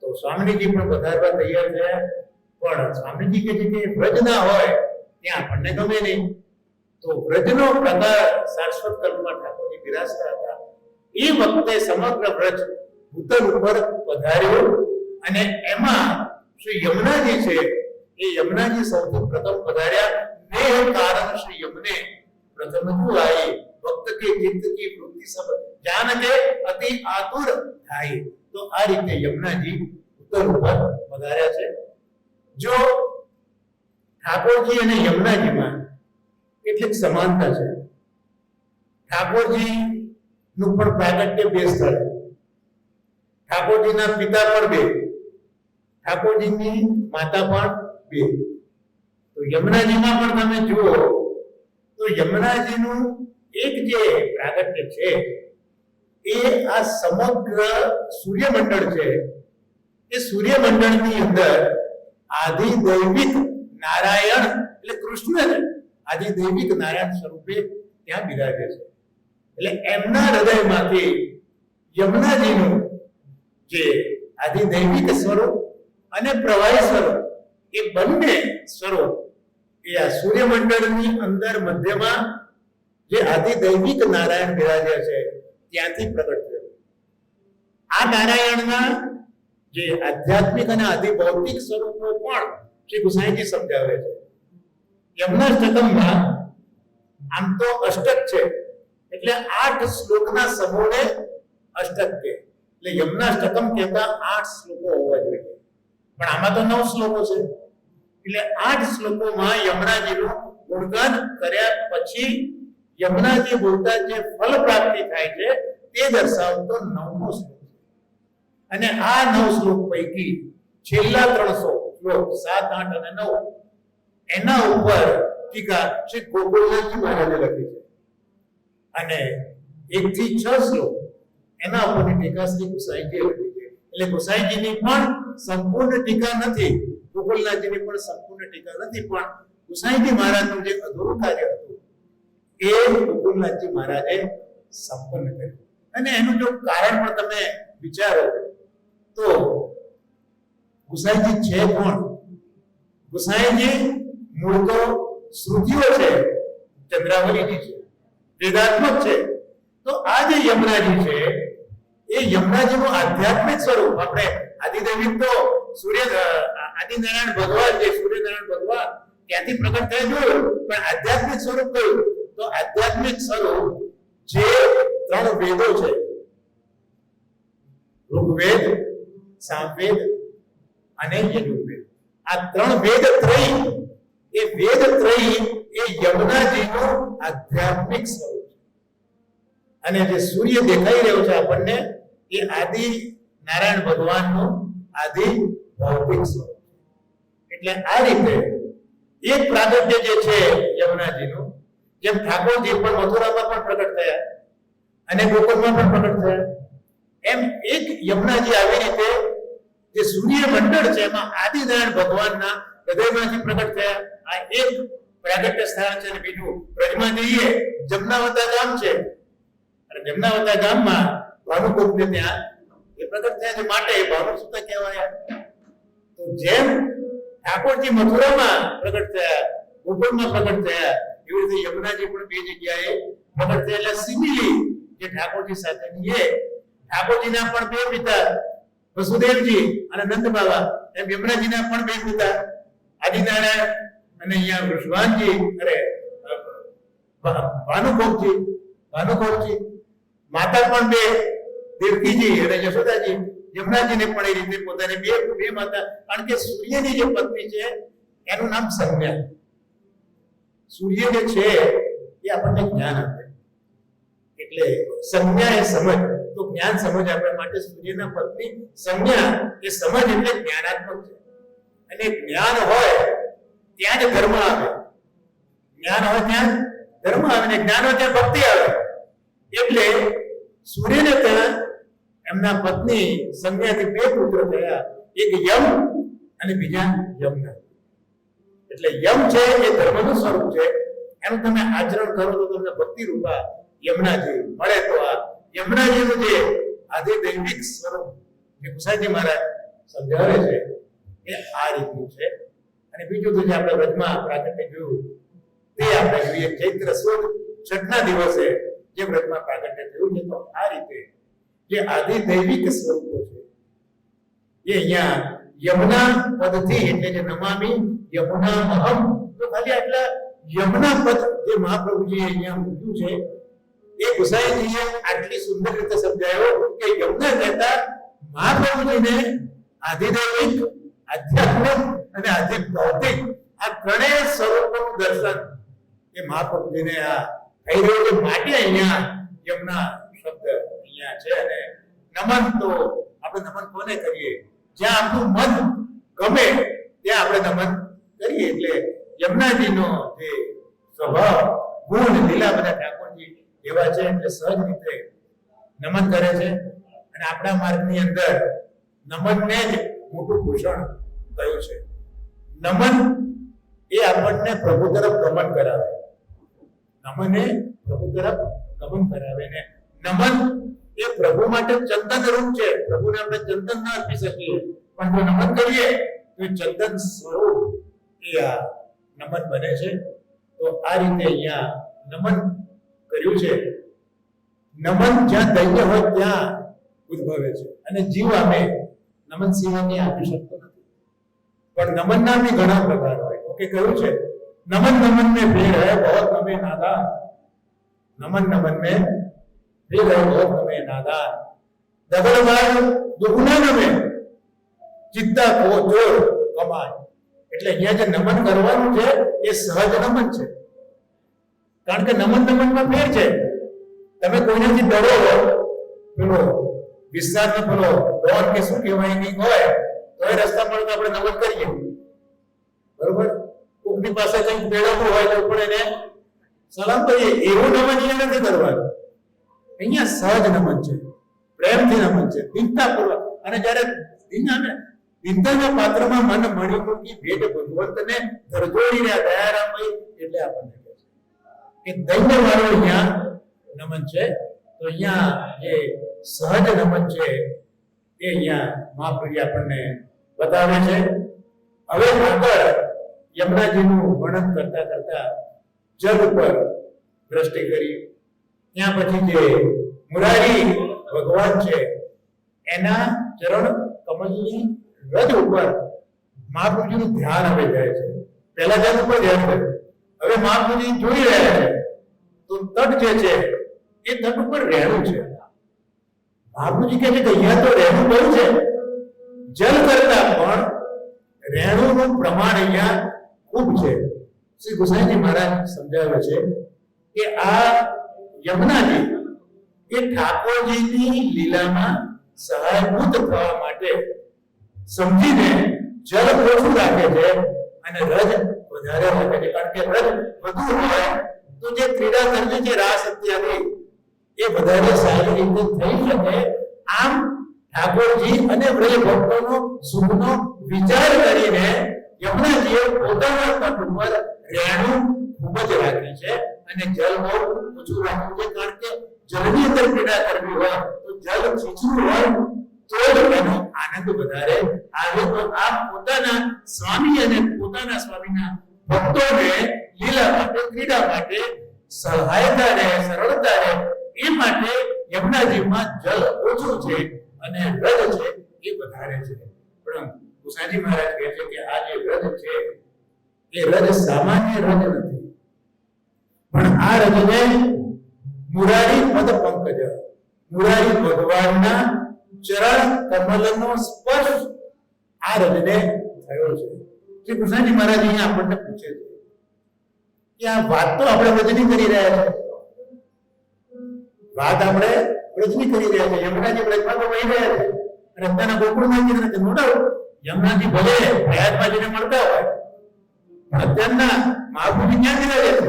Speaker 1: તો સ્વામીજી પણ પધારવા તૈયાર થયા પણ સ્વામીજી કહે છે કે વ્રજ ના હોય ત્યાં આપણને ગમે નહીં તો વ્રજનો પ્રકાર શાશ્વત કલ્પમાં ઠાકોરજી બિરાજતા હતા એ વખતે સમગ્ર વ્રજ ભૂતલ ઉપર પધાર્યો અને એમાં શ્રી યમુનાજી છે એ યમુનાજી સૌથી પ્રથમ પધાર્યા નેહ કારણ શ્રી યમુને પ્રથમ આઈ ભક્ત કે ચિત્ત કી વૃત્તિ સબ જાન કે અતિ આતુર થાય તો આ રીતે યમુનાજી ઉત્તર ઉપર પધાર્યા છે જો ઠાકોરજી અને યમુનાજીમાં કેટલીક સમાનતા છે ઠાકોરજી નું પણ પ્રાગટ્ય બે સ્થળ ઠાકોરજીના પિતા પણ બે ઠાકોરજીની માતા પણ બે તો યમુનાજીમાં પણ તમે જુઓ તો યમુનાજીનું એક જે પ્રાગટ્ય છે એ આ સમગ્ર સૂર્યમંડળ છે એ સૂર્યમંડળની અંદર આદિદૈવિક નારાયણ એટલે કૃષ્ણ છે આદિદૈવિક નારાયણ સ્વરૂપે ત્યાં બિરાજે છે એટલે એમના હૃદયમાંથી યમુનાજીનું જે આદિદૈવિક સ્વરૂપ અને પ્રવાહી સ્વરૂપ એ બંને સ્વરૂપ એ આ સૂર્યમંડળની અંદર મધ્યમાં જે આદિદૈવિક નારાયણ બિરાજ્યા છે ત્યાંથી પ્રગટ થયો આ નારાયણના જે આધ્યાત્મિક અને આદિભૌતિક સ્વરૂપો પણ શ્રી ગુસાઈજી સમજાવે છે યમુનાષ્ટકમમાં આમ તો અષ્ટક છે એટલે 8 શ્લોકના સમૂહને અષ્ટક કહે એટલે યમુનાષ્ટકમ કહેતા 8 શ્લોકો હોવા જોઈએ પણ આમાં તો 9 શ્લોકો છે એટલે 8 શ્લોકોમાં યમુનાજીનું ગુણગાન કર્યા પછી યમુનાજી બોલતા જે ફલ પ્રાપ્તિ થાય છે તે દર્શાવતો 9મો શ્લોક છે અને આ 9 શ્લોક પૈકી છેલ્લા 300 શ્લોક 7, 8 અને 9 એના ઉપર ટીકા શ્રી ગોકુલનાથજી મહારાજે લખી છે અને 1 થી 6 શ્લોક એના ઉપરની ટીકા શ્રી ગુસાઈજીએ લખી છે એટલે ગુસાઈજીની પણ સંપૂર્ણ ટીકા નથી ગોકુલનાથજીની પણ સંપૂર્ણ ટીકા નથી પણ ગુસાઈજી મહારાજનું જે અધૂરું કાર્ય હતું એ ગોકુલનાથજી મહારાજે સંપન્ન કર્યું અને એનું જો કારણ પણ તમે વિચારો તો ગુસાઈજી છે કોણ ગુસાઈજી મૂળ તો શ્રુતિઓ છે ચંદ્રાવલીજી છે વેદાત્મક છે તો આ જે યમુનાજી છે એ યમુનાજીનું આધ્યાત્મિક સ્વરૂપ આપણે આદિદૈવિક તો આદિનારાયણ ભગવાન જે સૂર્યનારાયણ ભગવાન ત્યાંથી પ્રગટ થયા જોયું પણ આધ્યાત્મિક સ્વરૂપ કયું તો આધ્યાત્મિક સ્વરૂપ જે 3 વેદો છે ઋગ્વેદ, સામવેદ અને યજુર્વેદ. આ ત્રણ વેદ ત્રય, એ વેદ ત્રય એ યમુનાજીનું આધ્યાત્મિક સ્વરૂપ છે. અને જે સૂર્ય દેખાઈ રહ્યો છે આપણને, એ આદિ નારાયણ ભગવાનનું આદિ ભૌતિક સ્વરૂપ છે. એટલે આ રીતે એક પ્રાગટ્ય જે છે યમુનાજીનું, જેમ ઠાકોરજી પણ મથુરામાં પણ પ્રગટ થયા અને ગોકુળમાં પણ પ્રગટ થયા, એમ એક યમુનાજી આવી રીતે જે સૂર્ય મંડળ છે એમાં આદિનારાયણ ભગવાનના હૃદયમાંથી પ્રગટ થયા. આ એક પ્રાગટ્ય સ્થાન છે. અને બીજું બ્રજમાં જઈએ, જમનાવતા ગામ છે, અને જમનાવતા ગામમાં ભાનુકુંભને ત્યાં એ પ્રગટ થયા છે, માટે ભાનુસુત કહેવાય. તો જેમ ઠાકોરજી મથુરામાં પ્રગટ થયા, ગોકુળમાં પ્રગટ થયા, એવી રીતે યમુનાજી પણ બે જગ્યાએ પ્રગટ થયા. એટલે સિમિલી જે ઠાકોરજી સાથેની એ ઠાકોરજીના પણ બે પિતા વસુદેવજી અને નંદ બાબા, એમ યમુનાજીના પણ બે પિતા આદિનારાયણ અને અહીંયા વૃષભાનજી, અરે ભાનુકોપજી, માતા પણ બે દેવકીજી અને યશોદાજી. યમુનાજીને પણ એ રીતે પોતાને બે માતા, કારણ કે સૂર્યની જે પત્ની છે એનું નામ સંજ્ઞા. સૂર્ય જે છે એ આપણને જ્ઞાન આપે, એટલે સંજ્ઞા એ સમજ. તો જ્ઞાન સમજ આપવા માટે સૂર્યના પત્ની સંજ્ઞા એ સમજ એટલે જ્ઞાનાત્મક છે. અને જ્ઞાન હોય ત્યાં જ ધર્મ આવે, જ્ઞાન હોય ત્યાં ધર્મ આવે, ને જ્ઞાન હોય ત્યાં ભક્તિ આવે. એટલે સૂર્યને ત્યાં એમના પત્ની સંજ્ઞાથી બે પુત્ર થયા, એક યમ અને બીજા યમના. એટલે યમ છે એ ધર્મનું સ્વરૂપ છે, એનું તમે આચરણ કરો તો તમને ભક્તિ રૂપા યમુનાજી મળે. તો આ યમુનાજીનું જે આધિદૈવિક સ્વરૂપ જે કુસાઈજી મહારાજ સમજાવે છે એ આ રીતનું છે. અને બીજું તો જે આપણે વ્રજમાં પ્રાગટ્ય જોયું તે આપણે જોઈએ ચૈત્ર સુદ છઠના દિવસે જે વ્રજમાં પ્રાગટ્ય થયું છે. તો આ રીતે જે આધિદૈવિક સ્વરૂપો છે એ અહીંયા યમુના પદથી, એટલે જે નમામિ યમુના અહમ, તો ખાલી આટલા યમુના પદ જે મહાપ્રભુજીએ અહીંયા મૂક્યું છે એ ગુસાઈજીએ આટલી સુંદર રીતે સમજાયો કે યમુના કહેતા મહાપ્રભુજીને આધિદૈવિક, આધ્યાત્મિક અને આધિભૌતિક આ ત્રણેય સ્વરૂપોનું દર્શન એ મહાપ્રભુજીને આ થઈ રહ્યું છે. માટે અહીંયા યમુના શબ્દ અહીંયા છે. અને નમન તો આપણે નમન કોને કરીએ? જ્યાં આપણું મન ગમે ત્યાં આપણે નમન કરીએ. એટલે યમુનાજીનો જે સ્વભાવ, ગુણ, લીલા બધા ઠાકોરજી એવા છે, એટલે સહજ રીતે નમન કરે છે. અને આપણા માર્ગની અંદર નમનને જ મોટું ભૂષણ કહ્યું છે. નમન એ આપણને પ્રભુ તરફ ગમન કરાવે, નમન એ પ્રભુ તરફ ગમન કરાવે. ને નમન એ પ્રભુ માટે ચંદન રૂપ છે. પ્રભુને આપણે ચંદન ના આપી શકીએ, પણ જો નમન કરીએ તો ચંદન સ્વરૂપ એ આ નમન બને છે. તો આ રીતે અહીંયા નમન કર્યું છે. નમન જ્યાં દૈન્ય હોય ત્યાં ઉદ્ભવે છે, અને જીવ અમે નમન સિવાય આપી શકતો નથી. પણ નમનના બી ઘણા પ્રકાર હોય. ઓકે, કહ્યું છે નમન નમન में भेद है बहुत नमे नादान, नमन नमन में भेद है बहुत नमे नादान, दगड़बाज दुगुना नमे ચિત્તા કો જોર કમાય. એટલે અહીંયા જે નમન કરવાનું છે એ સહજ નમન છે. કારણ કે નમન નમનમાં ફેર છે. તમે કોઈનાથી ડરો, પેલો વિસ્તારમાં પેલો ડોર કે શું કહેવાય નહીં હોય તો એ રસ્તા પર આપણે નમન કરીએ, બરોબર? કોકની પાસે કંઈક મેળવવું હોય તો પણ એને સલામ કરીએ. એવું નમન અહીંયા નથી કરવાનું. અહીંયા સહજ નમન છે, પ્રેમથી નમન છે, દીનતાપૂર્વક. અને જ્યારે દીનતાના પાત્રમાં મન મણી મૂકી ભેટ ભગવંતને ધરજોડીને દયારામભાઈ, એટલે આપણને કહે છે કે દૈન્ય વાળો અહીંયા નમન છે. તો અહીંયા જે સહજ નમન છે એ અહીંયા મહાપ્રભુ આપણને બતાવે છે. હવે આગળ યમુનાજીનું વર્ણન કરતા કરતા જગ ઉપર દ્રષ્ટિ કરી. ત્યાં પછી જે મુરારી ભગવાન છે એના ચરણ કમલની રજ ઉપર મહાપ્રભુજીનું ધ્યાન હવે જાય છે. પહેલા જગ ઉપર ધ્યાન કર્યું, હવે મહાપ્રભુજી જોઈ રહ્યા છે. તો તટ જે છે એ તટ ઉપર રહેવું છે. બાપુજી કહે છે કે અહીંયા તો રહેણું બહુ છે, જલ કરતા પણ રહેણુંનું પ્રમાણ અહીંયા ખૂબ છે. શ્રી ગુસાઈજી મહારાજ સમજાવે છે કે આ યમુનાજી એ ઠાકોરજીની લીલામાં સહાયભૂત થવા માટે સમજીને જલ ઓછું રાખે છે અને રજ વધારે રાખે છે. કારણ કે રજ વધુ હોય તો જે ક્રીડા કરવી છે રાસ ઇત્યાદિ એ વધારે સારી રીતે થઈ શકે. આમ ઠાકોરજી અને વ્રજ ભક્તોનો સુખનો વિચાર કરીને યમુનાજીએ પોતાના તટ ઉપર રહેણું ખૂબ જ રાખ્યું છે અને જલ બહુ ઓછું રાખ્યું છે. કારણ કે જળની અંદર ક્રીડા કરવી હોય તો જલ છીછરું હોય તો જ એનો આનંદ વધારે આવે. તો આ પોતાના સ્વામી અને પોતાના સ્વામીના ભક્તોને લીલા માટે ક્રીડા માટે સહાયતા રહે, સરળતા રહે એ માટે યમુનાજીમાં જલ ઓછું છે અને રજ છે એ વધારે છે. પણ ગુસાઈજી મહારાજ કહે છે કે આ જે રજ છે એ રજ સામાન્ય રજ નથી, પણ આ રજને મુરારી પદ પંકજ, મુરારી ભગવાનના ચરણ કમલનો સ્પર્શ આ રજને થયો છે. શ્રી કૃષ્ણજી મહારાજ અહીંયા આપણને પૂછે છે કે આ વાત તો આપણે રજની કરી રહ્યા છે, વાત આપણે રજની કરી રહ્યા છે. યમુનાજી બ્રજમાં તો વહી રહ્યા છે અને અત્યારના ગોકુળમાં જઈને નથી. નો ડાઉટ યમુનાજી ભલે પ્રયાગમાં જઈને મળતા હોય પણ અત્યારના મહાભૂમિ ક્યાં જઈ રહ્યા છે?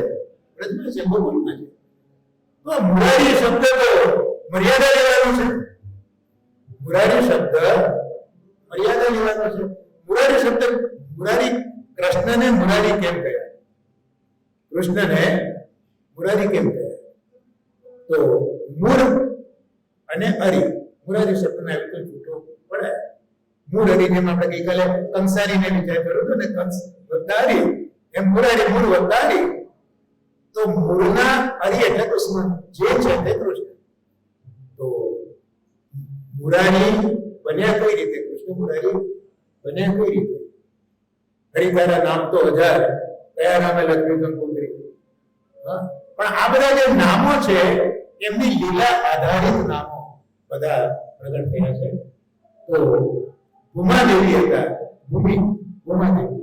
Speaker 1: બ્રજમાં છે, ગોકુળમાં છે. તો મુરારી શબ્દ તો મર્યાદા લેવાનો છે, મુરારી શબ્દ મર્યાદા લેવાનો છે. મુરારી શબ્દ મુરારી કૃષ્ણને મુરારી કેમ કહ્યા? કૃષ્ણને મુરારી કેમ કહ્યા? તો મૂર અને અરી, મુરારી શબ્દના આવી તો છૂટો પડે. મૂળ અરી જેમ આપણે ગઈકાલે કંસારીને વિચાર કર્યો હતો ને, કંસ વત્તારી એમ મુરારી મૂળ વત્તારી. તો મૂળના અરી એટલે કૃષ્ણ જે છે તે કૃષ્ણ. તો મુરારી બન્યા કઈ રીતે? કૃષ્ણ મુરારી બન્યા કઈ રીતે? હરિતારા નામ તો 1000, કયા નામે લખ્યું કંકોત્રી. પણ આ બધા જે નામો છે એમની લીલા આધારિત નામો બધા પ્રગટ થયા છે. તો ભૂમાદેવી હતા, ભૂમાદેવી,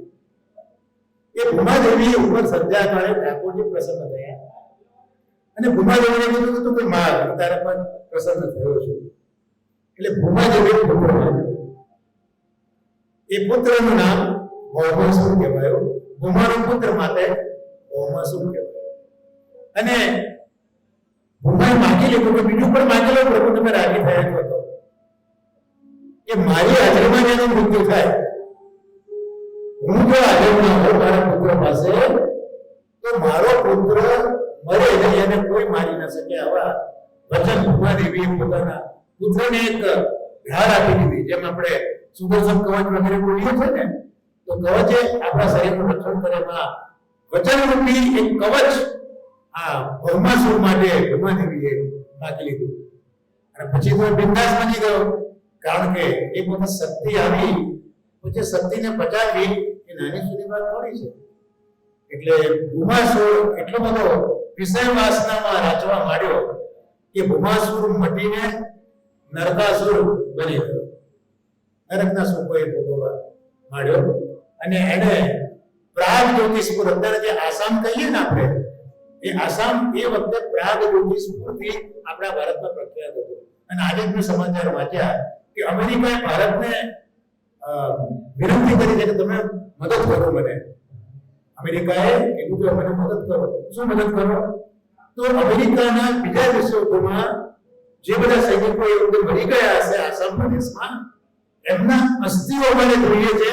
Speaker 1: એ ભૂમાદેવી ઉપર સંધ્યા કાળે ઠાકોરજી પ્રસન્ન થયા અને ભૂમાદેવીને કીધું કે તું કોઈ માર, હું તારા પર પ્રસન્ન થયો છું. એટલે ભૂમાદેવી પુત્ર માન્યો. એ પુત્રનું નામ ભૌમાસુર કહેવાયું. ભૂમાનો પુત્ર માટે ભૌમાસુર કહેવાય. અને ભૂમાએ માગી લીધું કે બીજું પણ માગી લો પ્રભુ, તમે રાજી થયા છો કે મારી હાજરીમાં જેનું મૃત્યુ થાય, હું જો હાજર ના હોઉં મારા પુત્ર પાસે તો મારો પુત્ર મરે નહીં અને કોઈ મારી ન શકે. આવા વચન ભૂમાદેવીએ પોતાના પુત્રને એક ધાર આપી દીધી. જેમ આપણે સુદર્શન કવચ વગેરે બોલીએ છે ને, તો કવચ આપણા શરીરનું રક્ષણ કરે. વચનરૂપી એક કવચ આ ભૌમાસુર માટે ભૂમાદેવીએ માગી લીધું. અને પછી તો બિંદાસ બની ગયો, કારણ કે એ વખત શક્તિ આવી, પછી શક્તિને પચાવી એ નાની સુધી વાત થોડી છે. એટલે ભૂમાસુર એટલો બધો વિષય વાસનામાં રાચવા માંડ્યો કે ભૂમાસુર મટીને નરકાસુર બની ગયો. નરકના સુખોએ ભોગવવા માંડ્યો અને એને પ્રાગ જ્યોતિષપુર, અત્યારે જે આસામ કહીએ ને આપણે, એ આસામ એ વખતે પ્રાગ જ્યોતિષપુરથી આપણા ભારતમાં પ્રખ્યાત હતું. અને આજે મેં સમાચાર વાંચ્યા કે અમેરિકાએ ભારતને વિનંતી કરી છે કે તમે મદદ કરો મને. અમેરિકાએ કીધું કે મને મદદ કરો. શું મદદ કરો? તો અમેરિકાના બીજા વિશ્વયુદ્ધમાં જે બધા સૈનિકો એ વખતે મરી ગયા હશે આસામ પ્રદેશમાં, એમના અસ્થિઓ મને જોઈએ છે.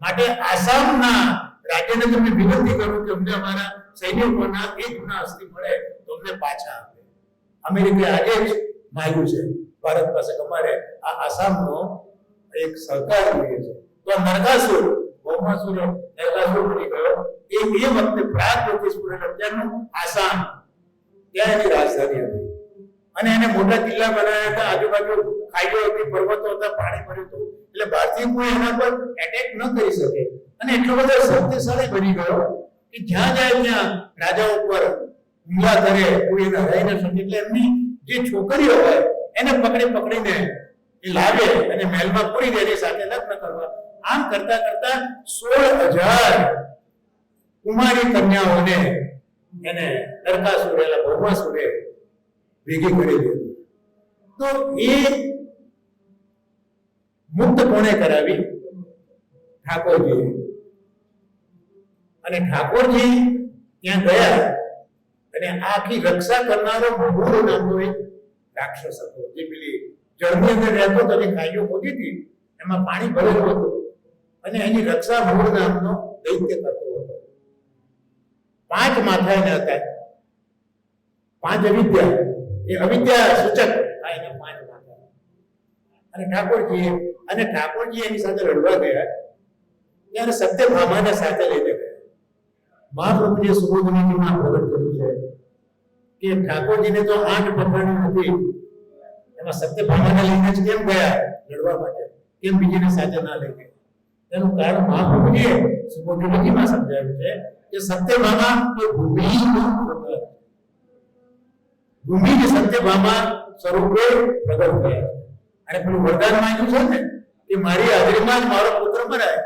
Speaker 1: માટે આસામના રાજ્યને તમે વિનંતી કરો કે અમને અમારા સૈનિકોના એકના અસ્થિ મળે તો અમને પાછા આપે. અમેરિકાએ આજે જ માંગ્યું છે ભારત પાસે કે અમારે આ આસામનો એક સહકાર જોઈએ છે. તો આ નરકાસુર, ભૌમાસુર નરકાસુર બની ગયો. એ વખતે પ્રાગ જ્યોતિષપુર અત્યારનું આસામ, ત્યાં એની રાજધાની હતી. અને એને મોટા કિલ્લા બનાવ્યા હતા, આજુબાજુ ખાઈઓ હતી, પર્વતો હતા, પાણી ભર્યું હતું, એટલે બહારથી કોઈ એના પર એટેક ન કરી શકે. અને એટલો બધો શક્તિશાળી બની ગયો કે જ્યાં જાય ત્યાં રાજા ઉપર હુમલા કરે, કોઈ એને રહી ન શકે. એટલે એમની જે છોકરીઓ હોય એને પકડીને એ લાવે અને મહેલમાં પૂરી દે, એની સાથે લગ્ન કરવા. આમ કરતા કરતા 16,000 કુમારી કન્યાઓને એને નરકાસુરે, ભૌમાસુરે ભેગી કરી દીધી. તો એ મુક્ત કોણે કરાવી? ઠાકોરજી. અને ઠાકોરજી ત્યાં ગયા અને આખી રક્ષા કરનારો મૂળ નામનો એક રાક્ષસ હતો, જે પેલી જળની અંદર રહેતો હતો, જે ખાઈઓ ખોદી હતી એમાં પાણી ભરેલું હતું, અને એની રક્ષા મૂળ નામનો દૈત્ય કરતો હતો. 5 માથા એને હતા, 5 અવિદ્યા, એ અવિદ્યા સૂચક આ એના 5 માથા. અને ઠાકોરજી એની સાથે લડવા ગયા ત્યારે સત્યભામાને સાથે લઈને ગયા. મહાપ્રભુજીએ સુબોધનીજીમાં પ્રગટ કર્યું છે કે ઠાકોરજીને તો 8 પકડની હતી, એમાં સત્યભામાને લઈને જ કેમ ગયા લડવા માટે, કેમ બીજીને સાથે ના લઈ ગયા? તેનું કારણ મહાપ્રભુજીએ સુબોધનીજીમાં સમજાવ્યું છે કે સત્યભામા એ ભૂમિ સત્યભામા સ્વરૂપે પ્રગટ થયા. અને પેલું વરદાન માંગ્યું છે ને કે મારી હાજરીમાં જ મારો પુત્ર મરાય,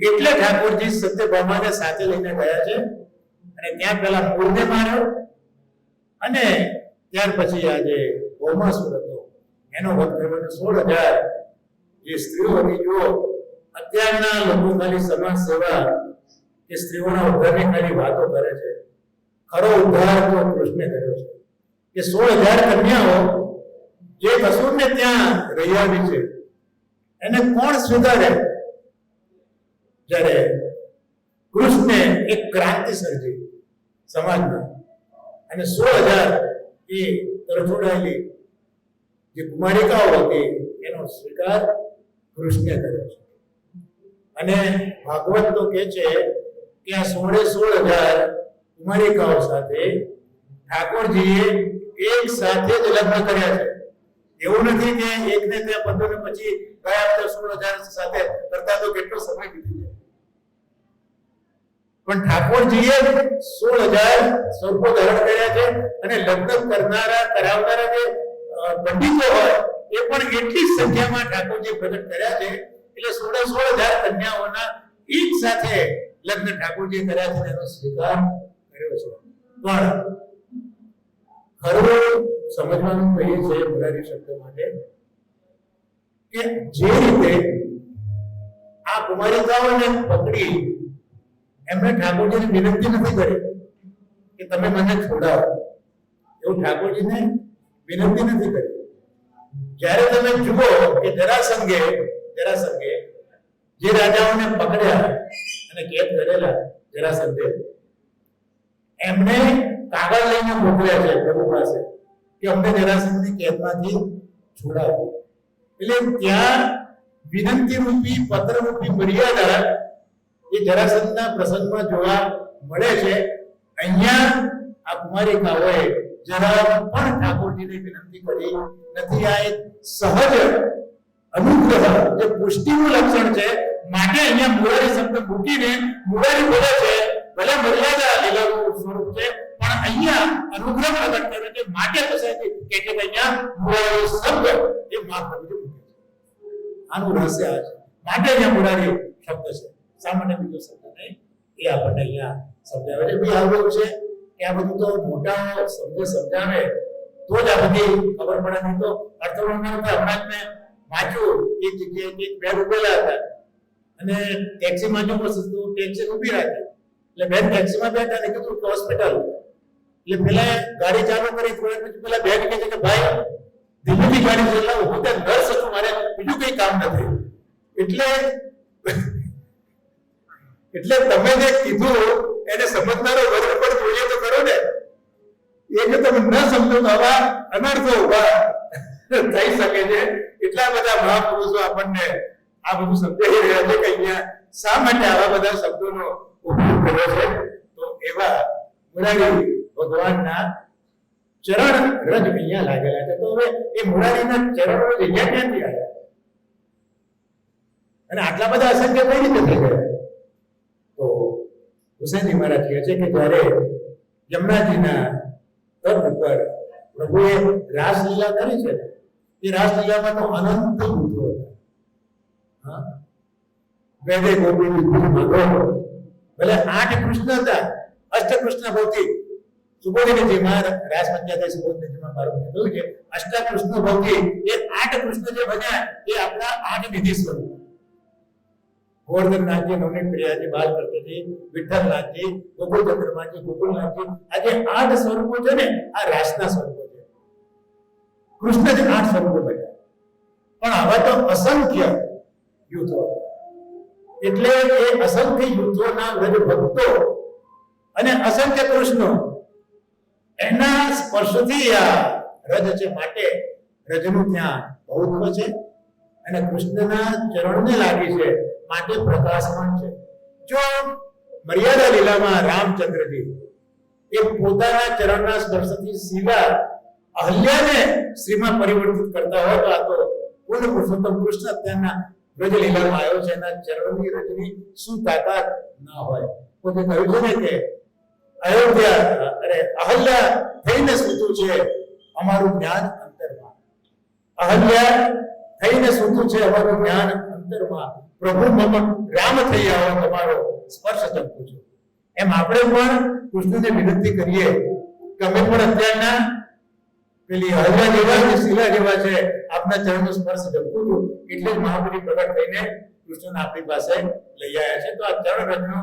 Speaker 1: એટલે ઠાકોરજી સત્યભામાને સાથે લઈને ગયા છે. અને ત્યાં પેલા મૂળને માર્યો, અને ત્યાર પછી આ જે ભૌમાસુર હતો એનો વધ કર્યો. 16,000 જે સ્ત્રીઓ હતી, જુઓ અત્યારના લોકો ખાલી સમાજ સેવા કે સ્ત્રીઓના ઉદ્ધારની ખાલી વાતો કરે છે. ખરો ઉદ્ધાર તો કૃષ્ણે કર્યો છે કે 16,000 કન્યાઓ જે કસૂરને ત્યાં રહી આવી છે એને કોણ સુધારે? જ્યારે કૃષ્ણે એક ક્રાંતિ સર્જી સમાજમાં, અને 16,000 એ તરછોડાયેલી જે કુમારિકાઓ હતી એનો સ્વીકાર કૃષ્ણે કર્યો છે. અને ભાગવત તો કહે છે કે આ 16,000 કુમારિકાઓ સાથે ઠાકોરજીએ એક સાથે જ લગ્ન કર્યા છે. એવું નથી કે એકને ત્યાં 15 ને પછી ગયા તો 16,000 સાથે કરતા તો કેટલો સમય બીતી જાય. પણ ઠાકોરજીએ 16,000 સ્વરૂપો ધારણ કર્યા છે, અને લગ્ન કરાવનારા જે પંડિતો હોય એ પણ એટલી જ સંખ્યામાં ઠાકોરજી પ્રગટ કર્યા છે. એટલે 16,000 કન્યાઓના એક સાથે લગ્ન ઠાકોરજી કર્યા છે, એનો સ્વીકાર કર્યો છે. પણ ખરું સમજવાનું કહીએ છીએ મુરારી શબ્દ માટે કે જે રીતે આ કુમારિકાઓને પકડી એમણે ઠાકોરજીને વિનંતી નથી કરી કે તમે મને છોડાવો, એવું ઠાકોરજીને વિનંતી નથી કરી. જ્યારે તમે જુઓ કે જરાસંઘે જે રાજાઓને પકડ્યા અને કેદ કરેલા, જરાસંઘે એમને કાગળ લઈને મોકલ્યા છે પ્રભુ પાસે કે અમને જરાસંઘની કેદમાંથી છોડાવો. એટલે ત્યાં વિનંતી રૂપી પત્ર રૂપી મર્યાદા એ જરાસંઘના પ્રસંગમાં જોવા મળે છે. અહીંયા આ કુમારિકાઓએ જરા પણ ઠાકોરજીને વિનંતી કરી નથી. આ એક સહજ અનુગ્રહ જે પુષ્ટિનું લક્ષણ છે, માટે અહીંયા મુરારી શબ્દ મૂકીને મુરારી બોલે છે. ભલે મર્યાદા લીલાનું સ્વરૂપ છે, પણ અહીંયા અનુગ્રહ પ્રગટ કરે છે, માટે પછી કે છે કે અહીંયા મુરારી શબ્દ એ મહાપ્રભુજી મૂકે છે. આનું રહસ્ય આ છે, માટે અહીંયા મુરારી શબ્દ છે, સામાન્ય બીજો શબ્દ નહીં. એ આપણને અહીંયા સમજાવે છે. બી આવું છે કે આ બધું તો મોટા સમજાવે તો જ આ બધી ખબર પડે. નહીં તો અર્થવર્ણન હમણાં જ મેં વાંચ્યું એક જગ્યાએ એક બેન ઉભેલા હતા અને ટેક્સીમાં જો ટેક્સી ઉભી રાખી, એટલે બેન ટેક્સીમાં બેઠા ને કીધું કે હોસ્પિટલ. એટલે પેલા ગાડી ચાલુ કરી, થોડા પછી પેલા બેન કહે છે કે ભાઈ ધીમેથી ગાડી ચલાવો, હું ત્યાં નર્સ હતું, મારે બીજું કઈ કામ નથી. એટલે તમે જે કીધું એને સમજનારો વર્ગ પણ જોઈએ તો ખરો ને. એ જો તમે ન સમજો તો આવા અનર્થો ઉભા થઈ શકે છે. એટલા બધા મહાપુરુષો આપણને આ બધું સમજાવી રહ્યા છે કે અહીંયા શા માટે આવા બધા શબ્દોનો ઉપયોગ કર્યો છે. તો એવા મુરારી ભગવાનના ચરણ રજ અહીંયા લાગેલા છે. તો હવે એ મુરારીના ચરણ રજ અહીંયા ક્યાંથી આવ્યા અને આટલા બધા અસંખ્ય કઈ રીતે થઈ ગયા? તો હુસેનજી મહારાજ કહે છે કે જ્યારે યમુનાજીના તટ ઉપર પ્રભુએ રાસલીલા કરી છે એ રાસલીલામાં તો અનંત યુદ્ધો હતા. વેદે ગોપીની માગો ભલે 8 કૃષ્ણ હતા, અષ્ટકૃષ્ણ ભૌતિક સુબોધિનીજીમાં રાસ પંચાયત સુબોધિનીજીમાં મારું કીધું કે અષ્ટકૃષ્ણ ભૌતિક એ 8 કૃષ્ણ જે બન્યા એ આપણા 8 નિધિ સ્વરૂપ ગોવર્ધનનાથજી, નવનીત પ્રિયાજી, બાલકૃષ્ણજી, વિઠ્ઠલનાથજી, ગોકુળચંદ્રમાજી, ગોકુળનાથજી, આ જે 8 સ્વરૂપો છે ને આ રાસના સ્વરૂપો છે. કૃષ્ણ જ 8 સ્વરૂપો બન્યા પણ આવા તો અસંખ્ય યુદ્ધો એટલે એ અસંખ્ય યુદ્ધોના વ્રજ ભક્તો અને અસંખ્ય કૃષ્ણો એના સ્પર્શથી આ રજ છે માટે રજનું ત્યાં બહુત્વ છે અને કૃષ્ણના ચરણને લાગી છે માટે પ્રકાશમાન છે. જો મર્યાદા લીલામાં રામચંદ્રજી એ પોતાના ચરણના સ્પર્શથી સીધા અહલ્યાને શ્રીમાં પરિવર્તિત કરતા હોય તો આ તો પૂર્ણ પુરુષોત્તમ કૃષ્ણ અત્યારના વ્રજ લીલામાં આવ્યો છે. એના ચરણની રજની શું તાકાત ના હોય. પોતે કહ્યું છે ને કે અયોધ્યા અરે અહલ્યા થઈને સૂતું છે અમારું જ્ઞાન અંતરમાં. અહલ્યા થઈને સૂતું છે અમારું જ્ઞાન અંતરમાં. પ્રભુ મમ રામ થઈ આવો તમારો સ્પર્શ ચંપું છું. એમ આપણે પણ કૃષ્ણને વિનંતી કરીએ કે અમે પણ અત્યારના પેલી અહલ્યા જેવા કે શીલા જેવા છે આપના ચરણનો સ્પર્શ ચંપું છું. એટલે જ મહાબલી પ્રગટ થઈને કૃષ્ણને આપણી પાસે લઈ આવ્યા છે. તો આ ચરણ રજનો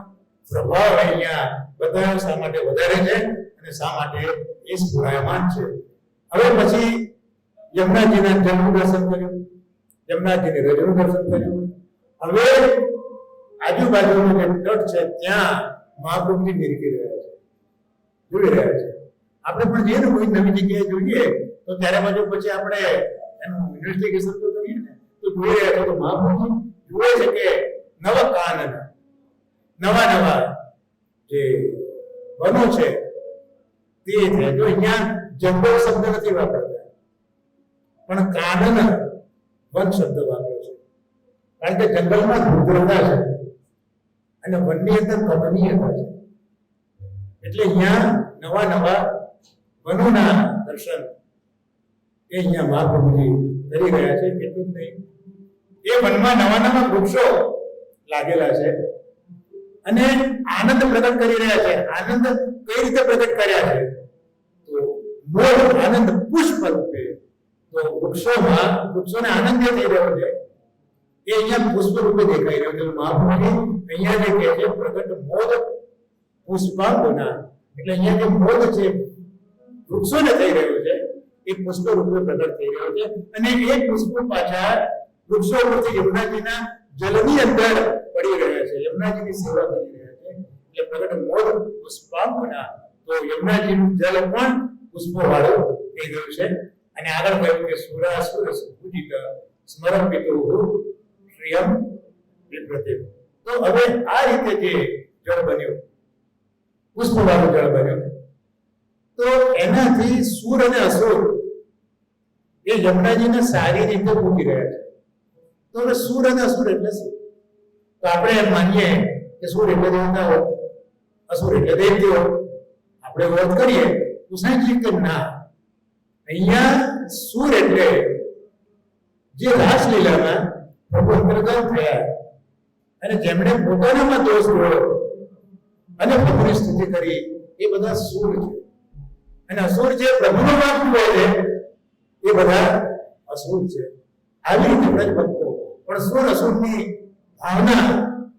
Speaker 1: પ્રભાવ અહીંયા બતાવ્યો શા માટે વધારે છે અને શા માટે એ સ્ફુરાયમાન છે. હવે પછી યમુનાજીના જળનું દર્શન કર્યું, યમુનાજીની રજનું દર્શન કર્યું. હવે આજુબાજુનો જે તટ છે ત્યાં મહાપ્રભુજી નિરખી રહ્યા છે, જોઈ રહ્યા છે. આપણે પણ જઈએ ને કોઈ નવી જગ્યાએ જોઈએ તો ત્યારે બાજુ પછી આપણે એનું ઇન્વેસ્ટિગેશન તો કરીએ ને તો જોઈ રહ્યા છે તો મહાપ્રભુજી જુએ છે કે નવા જે વનો છે તે છે. જો અહીંયા જંગલ શબ્દ નથી વાપરતા પણ કાનન વન શબ્દ વાપર્યો છે. કારણ કે જંગલમાં રુદ્રતા છે અને વનની અંદર કમનીયતા છે. એટલે અહીંયા નવા વનોના દર્શન એ અહીંયા મહાપ્રભુજી કરી રહ્યા છે. એટલું જ નહીં, એ વનમાં નવા વૃક્ષો લાગેલા છે અને આનંદ પ્રગટ કરી રહ્યા છે. આનંદ કઈ રીતે પ્રગટ કર્યા છે તો મોર આનંદ પુષ્પ રૂપે. તો વૃક્ષોને આનંદ થઈ રહ્યો છે એ અહીંયા પુષ્પ રૂપે દેખાઈ રહ્યો છે. મહાપ્રભુજી અહીંયા જે કહે છે પ્રગટ મોદ પુષ્પાંગોના, એટલે અહીંયા જે મોદ છે વૃક્ષોને થઈ રહ્યો છે એ પુષ્પ રૂપે પ્રગટ થઈ રહ્યો છે. અને એ પુષ્પ પાછા વૃક્ષો ઉપરથી યમુનાજીના જલની અંદર પડી રહ્યા છે, યમુનાજીની સેવા કરી રહ્યા છે. એટલે પ્રગટ મોદ પુષ્પાંગોના. તો યમુનાજીનું જલ પણ પુષ્પો વાળું થઈ ગયું છે. અને આગળ કહ્યું કે સુરાસુર સુપૂજિત સ્મરપિતો શ્રિયમ વિપ્રતે. તો હવે આ રીતે જે જળ બન્યું, પુષ્પવાળું જળ બન્યું, તો એનાથી સુર અને અસુર એ યમુનાજીને સારી રીતે પૂજી રહ્યા છે. તો હવે સુર અને અસુર એટલે શું? તો આપણે એમ માનીએ કે સુર એટલે દેવતાઓ, અસુર એટલે દૈત્યો. આપણે વાત કરીએ તો સાંજે કે ના, અહીંયા સુર એટલે જે રાસલીલામાં પ્રભુ અંતર્ગત થયા અને જેમણે પોતાનામાં દોષ જોયો અને પ્રભુની સ્તુતિ કરી એ બધા સુર છે. અને અસુર જે પ્રભુનો વાંક હોય છે એ બધા અસુર છે. આવી રીતે બ્રજ ભક્તો પણ સુર અસુરની ભાવના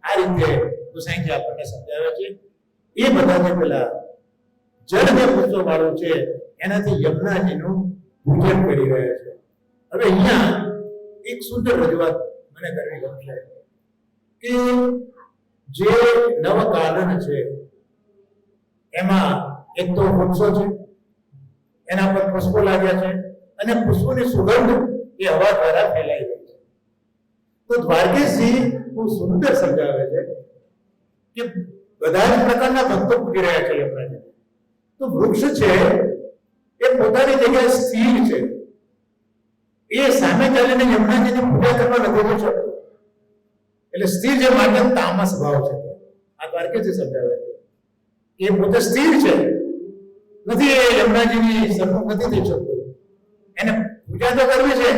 Speaker 1: આ રીતે ગુસાઈજી આપણને સમજાવે છે. એ બધા જે પેલા જળ જે પુષ્પ વાળું છે એનાથી યમુનાજીનું પૂજન કરી રહ્યા છે. હવે અહીંયા એક સુંદર રજૂઆત મને કરવી ગમશે કે જે નવકાનન છે એમાં એક તો વૃક્ષો છે, એના પર પુષ્પો લાગ્યા છે અને પુષ્પોની સુગંધ એ હવા દ્વારા ફેલાઈ રહી છે. તો દ્વારકેશજી બહુ સુંદર સમજાવે છે કે બધા જ પ્રકારના ભક્તો પૂજી રહ્યા છે યમુનાજી. તો વૃક્ષ છે એ પોતાની જગ્યાએ સ્થિર છે, એ સામે ચાલીને યમુનાજીની પૂજા કરવા નથી જઈ શકતો. એટલે સ્થિર જે માધ્યમ તામસ ભાવ છે. આ દ્વારકેશજી સમજાવે છે કે પોતે સ્થિર છે, નથી, એ યમુનાજીની સન્મુખ નથી થઈ શકતો. એને પૂજા તો કરવી છે,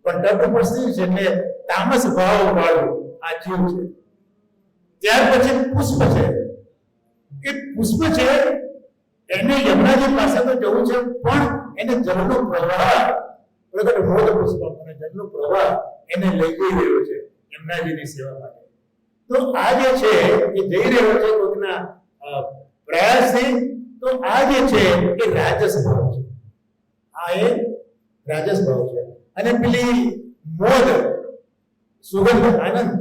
Speaker 1: પણ તપ પરિસ્થિતિ છે એટલે તામસ ભાવ વાળું આ જીવ છે. ત્યાર પછી પુષ્પ છે. એ પુષ્પ છે એને યમુનાજી પાસે તો જવું છે, પણ એને જળનો પ્રવાહ પ્રગટ મોદ પુષ્પ અને જળનો પ્રવાહ એને લઈ જઈ રહ્યો છે યમુનાજીની સેવા માટે. તો આ જે છે એ જઈ રહ્યો છે કોઈકના પ્રયાસથી. તો આ જે છે એ રાજસ ભાવ છે. આ એ રાજસ ભાવ છે. અને પેલી મોદ સુગંધ આનંદ,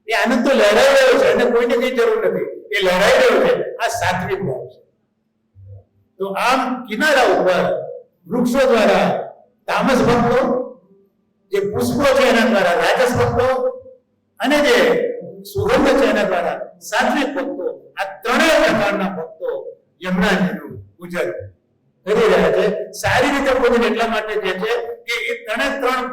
Speaker 1: એ આનંદ તો લહેરાઈ રહ્યો છે અને કોઈને કઈ જરૂર નથી, એ લહેરાઈ રહ્યો છે. આ સાત્વિક ભાવ છે. તો આમ કિનારા ઉપર વૃક્ષો દ્વારા તામસ ભક્તો, જે પુષ્પો છે એના દ્વારા રાજસ ભક્તો, અને જે સુગંધ છે એના દ્વારા સાત્વિક ભક્તો, આ ત્રણેય પ્રકારના ભક્તો યમુનાજીનું પૂજન કરી રહ્યા છે. સારી રીતે પૂજન એટલા માટે જે છે કે એ ત્રણે ત્રણ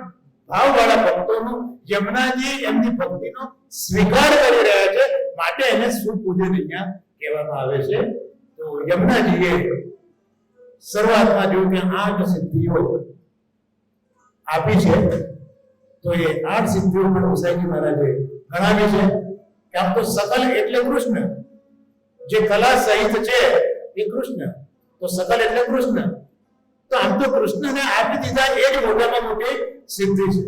Speaker 1: ભાવવાળા ભક્તોનું યમુનાજી એમની ભક્તિનો સ્વીકાર કરી રહ્યા છે, માટે એને સુપૂજન અહીંયા કહેવામાં આવે છે. તો યમુનાજીએ શરૂઆતમાં જોયું કે 8 સિદ્ધિઓ આપી છે. તો એ 8 સિદ્ધિઓ પણ ગુસાઈજી મહારાજે ગણાવી છે કે આમ તો સકલ એટલે કૃષ્ણ, જે કલા સહિત છે એ કૃષ્ણ, તો સકલ એટલે કૃષ્ણ. તો આમ તો કૃષ્ણને આપી દીધા એ જ મોટામાં મોટી સિદ્ધિ છે.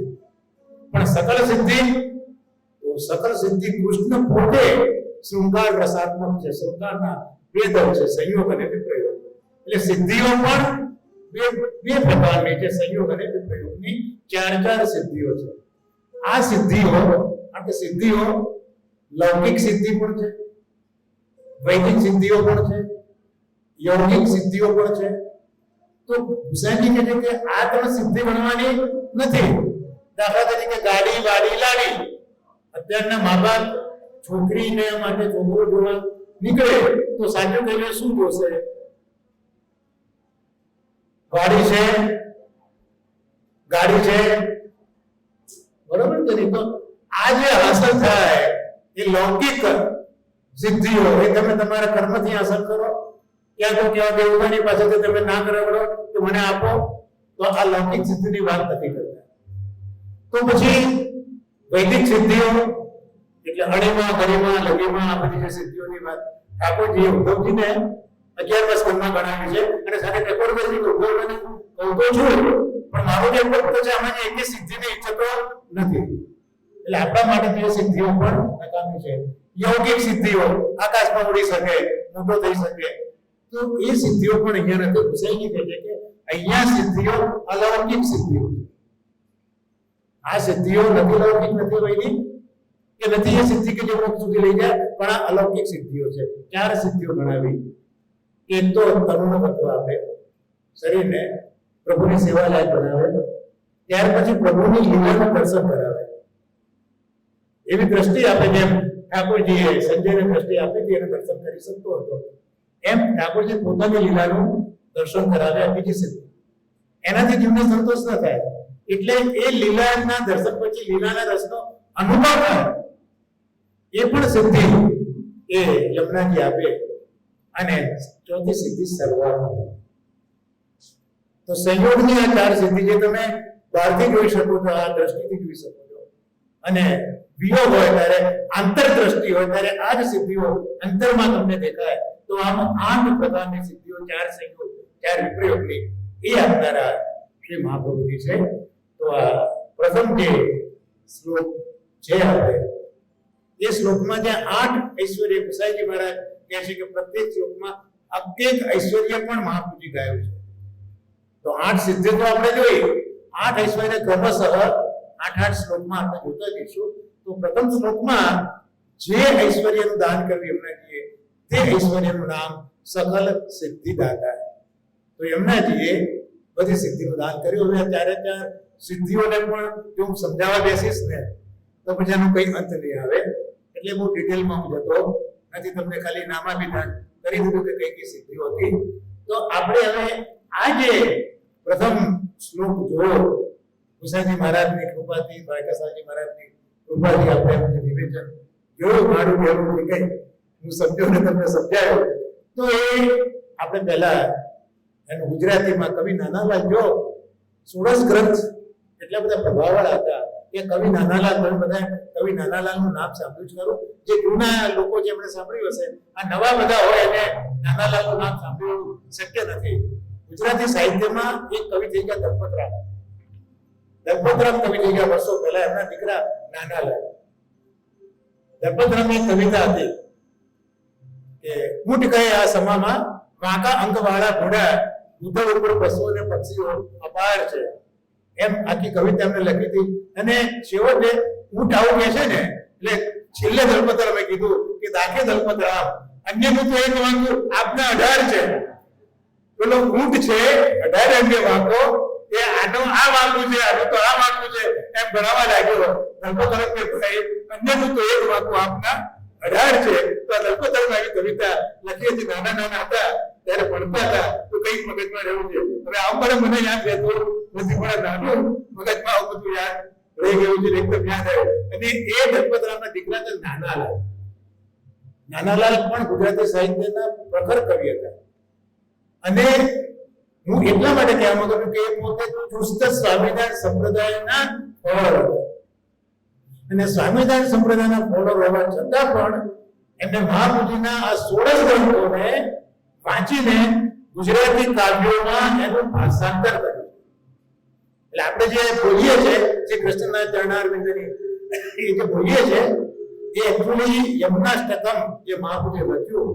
Speaker 1: પણ સકલ સિદ્ધિ, તો સકલ સિદ્ધિ કૃષ્ણ પોતે શૃંગાર રસાત્મક છે, શૃંગારના વેદ છે, સંયોગ અને વિપ્રયોગ. એટલે સિદ્ધિઓ પણ બે પ્રકારની છે, સંયોગ અને વિપ્રયોગની 4 સિદ્ધિઓ છે. આ સિદ્ધિઓ, આ સિદ્ધિઓ લૌકિક સિદ્ધિ પણ છે, વૈદિક સિદ્ધિઓ પણ છે, यौगिक सिद्धिओ पण छे। तो गुसाईजी कहे के आ त्रण सिद्धि बनवानी નથી। દાખલા તરીકે ગાડી વાડી લાડી અત્યારના મા-બાપ છોકરીને માટે છોકરો જોવા નીકળે તો સાચું કહીએ શું જોશે? ગાડી છે બરોબર છે ને? તો આ જે હાંસલ થાય એ લૌકિક સિદ્ધિઓ એ તમે તમારા કર્મથી હાંસલ કરો। क्या तो क्या देवतानी पासेથી તમે ના કરાવડો તો મને આપો, તો આ લૌકિક સિદ્ધિની વાત નથી કરતા। તો પછી વૈદિક સિદ્ધિઓ એટલે અણીમાં ગરિમા લગીમાં આ બધી જે સિદ્ધિઓની વાત ઠાકોરજી ઉદ્ધવજીને 11મા સ્કંદમાં ગણાવી છે અને સાથે ઠાકોરજી ઉદ્ધવજીને કહું તો છું પણ મારો જે ભક્ત છે આમાં એક સિદ્ધિની ઈચ્છા તો નથી, એટલે આપણા માટે જે સિદ્ધિઓ પણ નકામી છે। यौगिक सिद्धिओ आकाशમાં ઉડી શકે, મોટો થઈ શકે, तो ये सिद्धिओ पण અહીંયા નથી। ગુસાઈજી કહે છે કે અહીંયા સિદ્ધિઓ અલૌકિક સિદ્ધિઓ છે। આ સિદ્ધિઓ નથી લૌકિક નથી વૈદિક કે નથી એ સિદ્ધિ કે જે મોક્ષ સુધી લઈ જાય, પણ આ અલૌકિક સિદ્ધિઓ છે। 4 સિદ્ધિઓ ગણાવી કે તો તરુણત્વ આપે, શરીરને પ્રભુની સેવા લાયક બનાવે, ત્યાર પછી પ્રભુની લીલાનું દર્શન કરાવે, એવી દ્રષ્ટિ આપે જેમ ઠાકોરજીએ સંજયને દ્રષ્ટિ આપી હતી એને દર્શન કરી શકતો હતો, એમ ઠાકોરજી પોતાની લીલાનું દર્શન કરાવે બીજી સિદ્ધિ। એનાથી જીવને સંતોષ ન થાય એટલે એ લીલાના દર્શન પછી લીલાના રસનો અનુભવ થાય એ પણ સિદ્ધિ એ યમુનાજી આપે। અને ચોથી સિદ્ધિ સર્વાત્મ। તો સંયોગની આ 4 સિદ્ધિ જે તમે બહારથી જોઈ શકો છો, આ દ્રષ્ટિથી જોઈ શકો છો, અને વિયોગ હોય ત્યારે આંતરદ્રષ્ટિ હોય ત્યારે આ જ સિદ્ધિઓ અંતરમાં તમને દેખાય। तो आम 8 प्रकारની સિદ્ધિઓ, 4 સંયોગ 4 વિપ્રયોગની એ આપનારા શ્રી મહાપ્રભુજી છે। તો આ પ્રથમ જે શ્લોક છે આપણે એ શ્લોકમાં જે 8 ઐશ્વર્ય ગુસાઈજી મહારાજ કહે છે કે પ્રત્યેક શ્લોકમાં એક ઐશ્વર્ય પણ મહાપ્રભુજી ગાયું છે। તો 8 સિદ્ધિ તો આપણે જોઈ, 8 ઐશ્વર્ય ક્રમશઃ 8 શ્લોકમાં આપણે જોતા જઈશું। તો પ્રથમ શ્લોકમાં જે ઐશ્વર્યનું દાન કર્યું યમુનાજીએ તે ઐશ્વર્યનું નામ સકલ સિદ્ધિદાતા। તો યમુનાજીએ બધી સિદ્ધિનું દાન કર્યું। હવે ત્યારે ત્યાં સિદ્ધિઓને પણ જો હું સમજાવવા બેસીશ ને તો પછી એનું કંઈ અંત નહીં આવે, એટલે બહુ ડિટેલમાં હું જતો નથી, તમને ખાલી નામાભિધાન કરી દીધું કે કઈ કઈ સિદ્ધિઓ હતી। તો આપણે હવે આ જે પ્રથમ શ્લોક જોયો ગુસાઈજી મહારાજની કૃપાથી, દ્વારકાસાજી મહારાજની કૃપાથી આપણે નિવેદન જોયું, મારું કહેવું કે કઈ હું સમજો ને તમને સમજાયો, તો એ આપણે પહેલા એનું ગુજરાતીમાં કવિ નાનાલાલ જો સોળસ ગ્રંથ એટલા બધા પ્રભાવવાળા હતા કે કવિ નાનાલાલ, તમે બધા કવિ નાનાલાલનું નામ સાંભળ્યું જ ખરું? જે જૂના લોકો જેમણે સાંભળ્યું હશે, આ નવા બધા હોય એને નાનાલાલનું નામ સાંભળવું શક્ય નથી. ગુજરાતી સાહિત્યમાં એક કવિ થઈ ગયા દલપતરામ. દલપતરામ કવિ થઈ ગયા વર્ષો પહેલા, એમના દીકરા નાનાલાલ. દલપતરામની કવિતા હતી કે ઊંટ કહે આ સમામાં વાંકા અંગવાળા ઘોડા, ઉધડ ઉપર પશુઓ અને પક્ષીઓ અપાર છે. એમ આખી કવિતા એમને લખી હતી. અને છેવટે ઊંટ આવું કહે છે ને, એટલે છેલ્લે દલપતરામે કીધું કે દાખે દલપતરામ, અન્યનું તો એક વાંકું આપના 18 છે. પેલો ઊંટ છે 18 અંગે વાંકો, એ આનો આ વાંકું છે, આનું તો આ વાંકું છે, એમ ભણાવવા લાગ્યો. દલપતરામ કે ભાઈ અન્યનું તો એક વાંકું આપના 18 છે. તો દલપતરામે આવી કવિતા લખી હતી. નાના નાના હતા ત્યારે ભણતા હતા તો કઈ મગજમાં રહેવું છે. હવે આવું પડે મને યાદ રહેતું નથી, પણ નાનું મગજમાં આવું બધું યાદ રહી ગયું છે, એકદમ યાદ આવ્યું. અને એ દલપતરામના દીકરા છે નાનાલાલ. નાનાલાલ પણ ગુજરાતી સાહિત્યના પ્રખર કવિ હતા. અને હું એટલા માટે કહેવા માંગુ છું કે એ પોતે ચુસ્ત સ્વામિનારાયણ સંપ્રદાયના ફોલોઅર હતા. અને સ્વામિનારાયણ સંપ્રદાયના ફોલોઅર હોવા છતાં પણ એમને મહામુનિના આ 16 ગ્રંથોને વાંચીને ગુજરાતી કાવ્યોમાં એનું ભાષાંતર કર્યું. એટલે આપણે જે બોલીએ છીએ, જે કૃષ્ણના ચરણારવિંદની એ જે બોલીએ છીએ, એ એકચ્યુઅલી યમુનાષ્ટકમ જે મહામુનિએ લખ્યું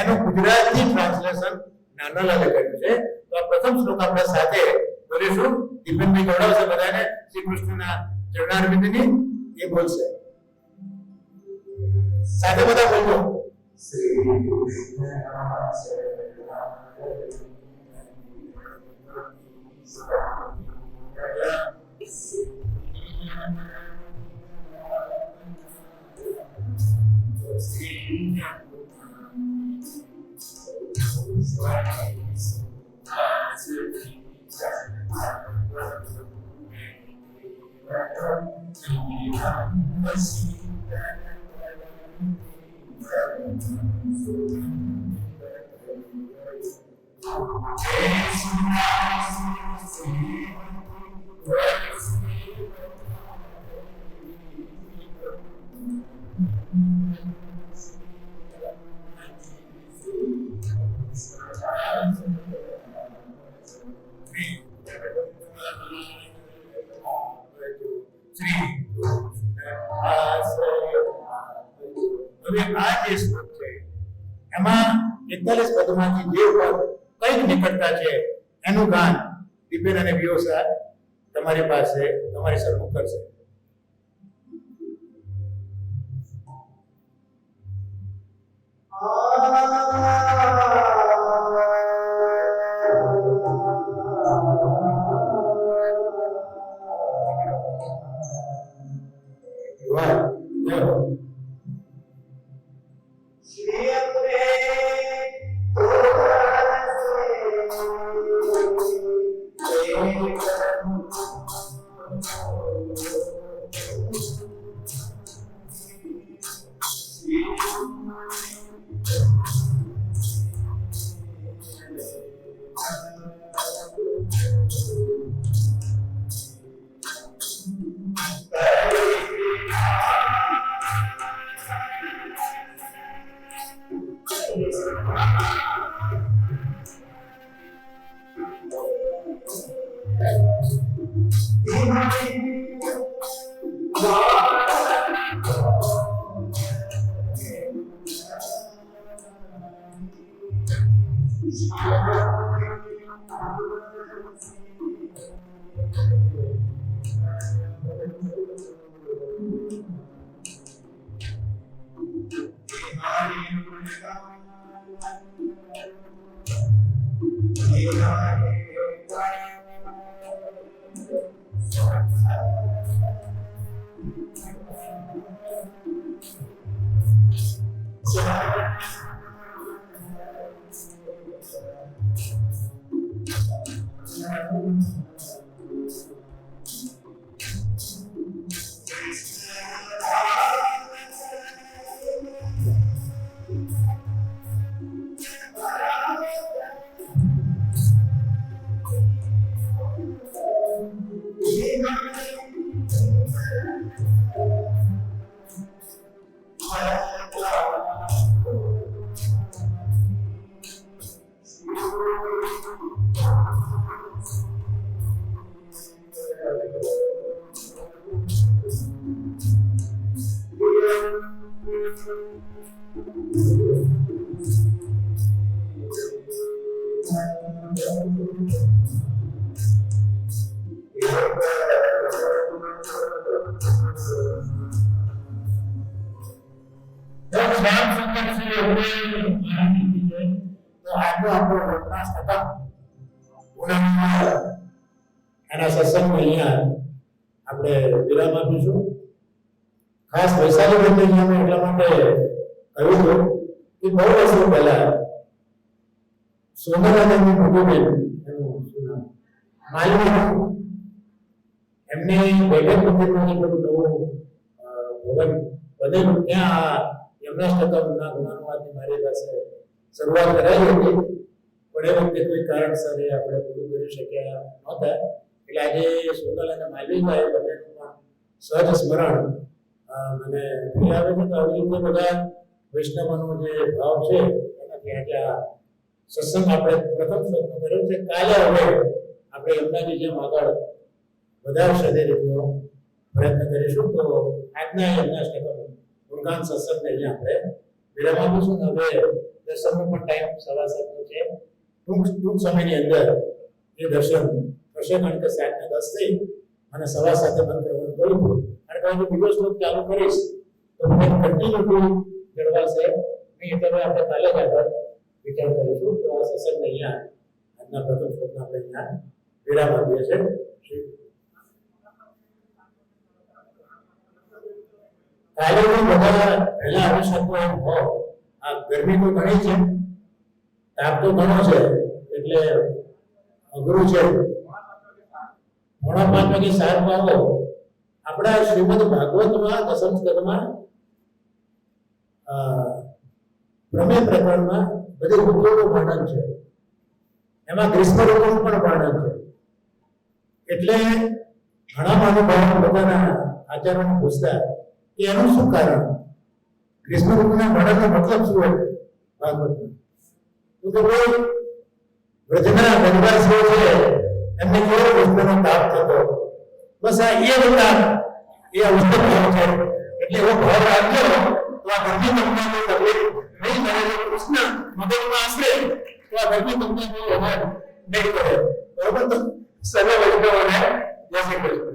Speaker 1: એનું ગુજરાતી ટ્રાન્સલેશન નાનાલાલે કર્યું છે. તો આ પ્રથમ શ્લોક આપણે સાથે બોલીશું. દીપનભાઈ ગૌડાવશે બધાને શ્રી કૃષ્ણના ચરણારવિંદની એ બોલશે. સાથે બધા બોલો. શ્રી કૃષ્ણ એમાં 41 પદમાંથી જે પદ કઈક નિકટતા છે એનું ગાન દીપેન અને વિયોસા તમારી પાસે તમારી સન્મુખ કરશે. શ્યામ સુંદર શ્રી આપણે માહિતી છે તો આજનો આપણો વનવાસ હતા એના સત્સંગ અહીંયા આપણે વિરામ આપીશું. ખાસ વૈશાલી બંને અહીંયા એટલા માટે કહ્યું હતું કે બહુ વર્ષો પહેલા સોમનાથની મોટી બેન એનું શું નામ માલવી એમની બેઠક મંદિરમાં એક નવું ભવન બનેલું ત્યાં યમનાષ્ટકમના ગુણાનુવાદની મારી પાસે શરૂઆત કરાઈ હતી પણ એ વખતે કોઈ કારણસર એ આપણે પૂરું કરી શક્યા નહોતા એટલે આજે સોનલ અને માલવીભાઈ બંનેનું પણ સહજ સ્મરણ મને થઈ આવે છે. તો આવી રીતે બધા વૈષ્ણવનો જે ભાવ છે એનાથી આજે આ સત્સંગ આપણે પ્રથમ સત્સંગ કર્યો છે. કાલે હવે આપણે એમનાની જેમ આગળ વધારે તે રીતનો પ્રયત્ન કરીશું. તો આજના યમનાષ્ટકમ ગુણગાન સત્સંગને અહીંયા આપણે વિરામ આપીશું. હવે દર્શનનો પણ ટાઈમ 7:30 છે. ટૂંક સમયની અંદર એ દર્શન થશે કારણ કે 7:10 થઈ અને 7:15 બંધ કરવાનું કહ્યું અને કારણ કે બીજો શ્લોક ચાલુ કરીશ તો મને કન્ટિન્યુટી જળવાશે નહીં. એટલે આપણે કાલે જ આગળ વિચાર કરીશું. તો આ સત્સંગને અહીંયા આજના પ્રથમ શ્લોકને આપણે અહીંયા વિરામ આપીએ છીએ. કાલે બધા પહેલા આવી શકો એમ હો. આ ગરમી તો ઘણી છે, તાપ તો ઘણો છે એટલે અઘરું છે. 4:30 વાગે સાહેબમાં આવો. આપણા શ્રીમદ ભાગવતમાં દસમ સ્કંદમાં પ્રમેય પ્રકરણમાં બધી ઋતુઓનું વર્ણન છે. એમાં ગ્રીષ્મ ઋતુનું પણ વર્ણન છે. એટલે ઘણા મહાનુભાવો પોતાના આચાર્યોને પૂછતા કે એનું શું કારણ, ગ્રીષ્મ ઋતુના વર્ણનનો મતલબ શું હોય ભાગવતમાં? તો કે ભાઈ વ્રજના વનવાસીઓ છે એમને કેવો ગ્રીષ્મનો તાપ થતો, બસ આ એ બધા એ અવસ્થા ભાવ છે. એટલે એવો ભાવ રાખજો તો આ ગરમી તમને તકલીફ નહીં મળે. કૃષ્ણ મગજમાં આશરે તો આ ગરમી તમને નહીં કરે. બરોબર? તો સર્વ વૈષ્ણવોને જય શ્રી કૃષ્ણ.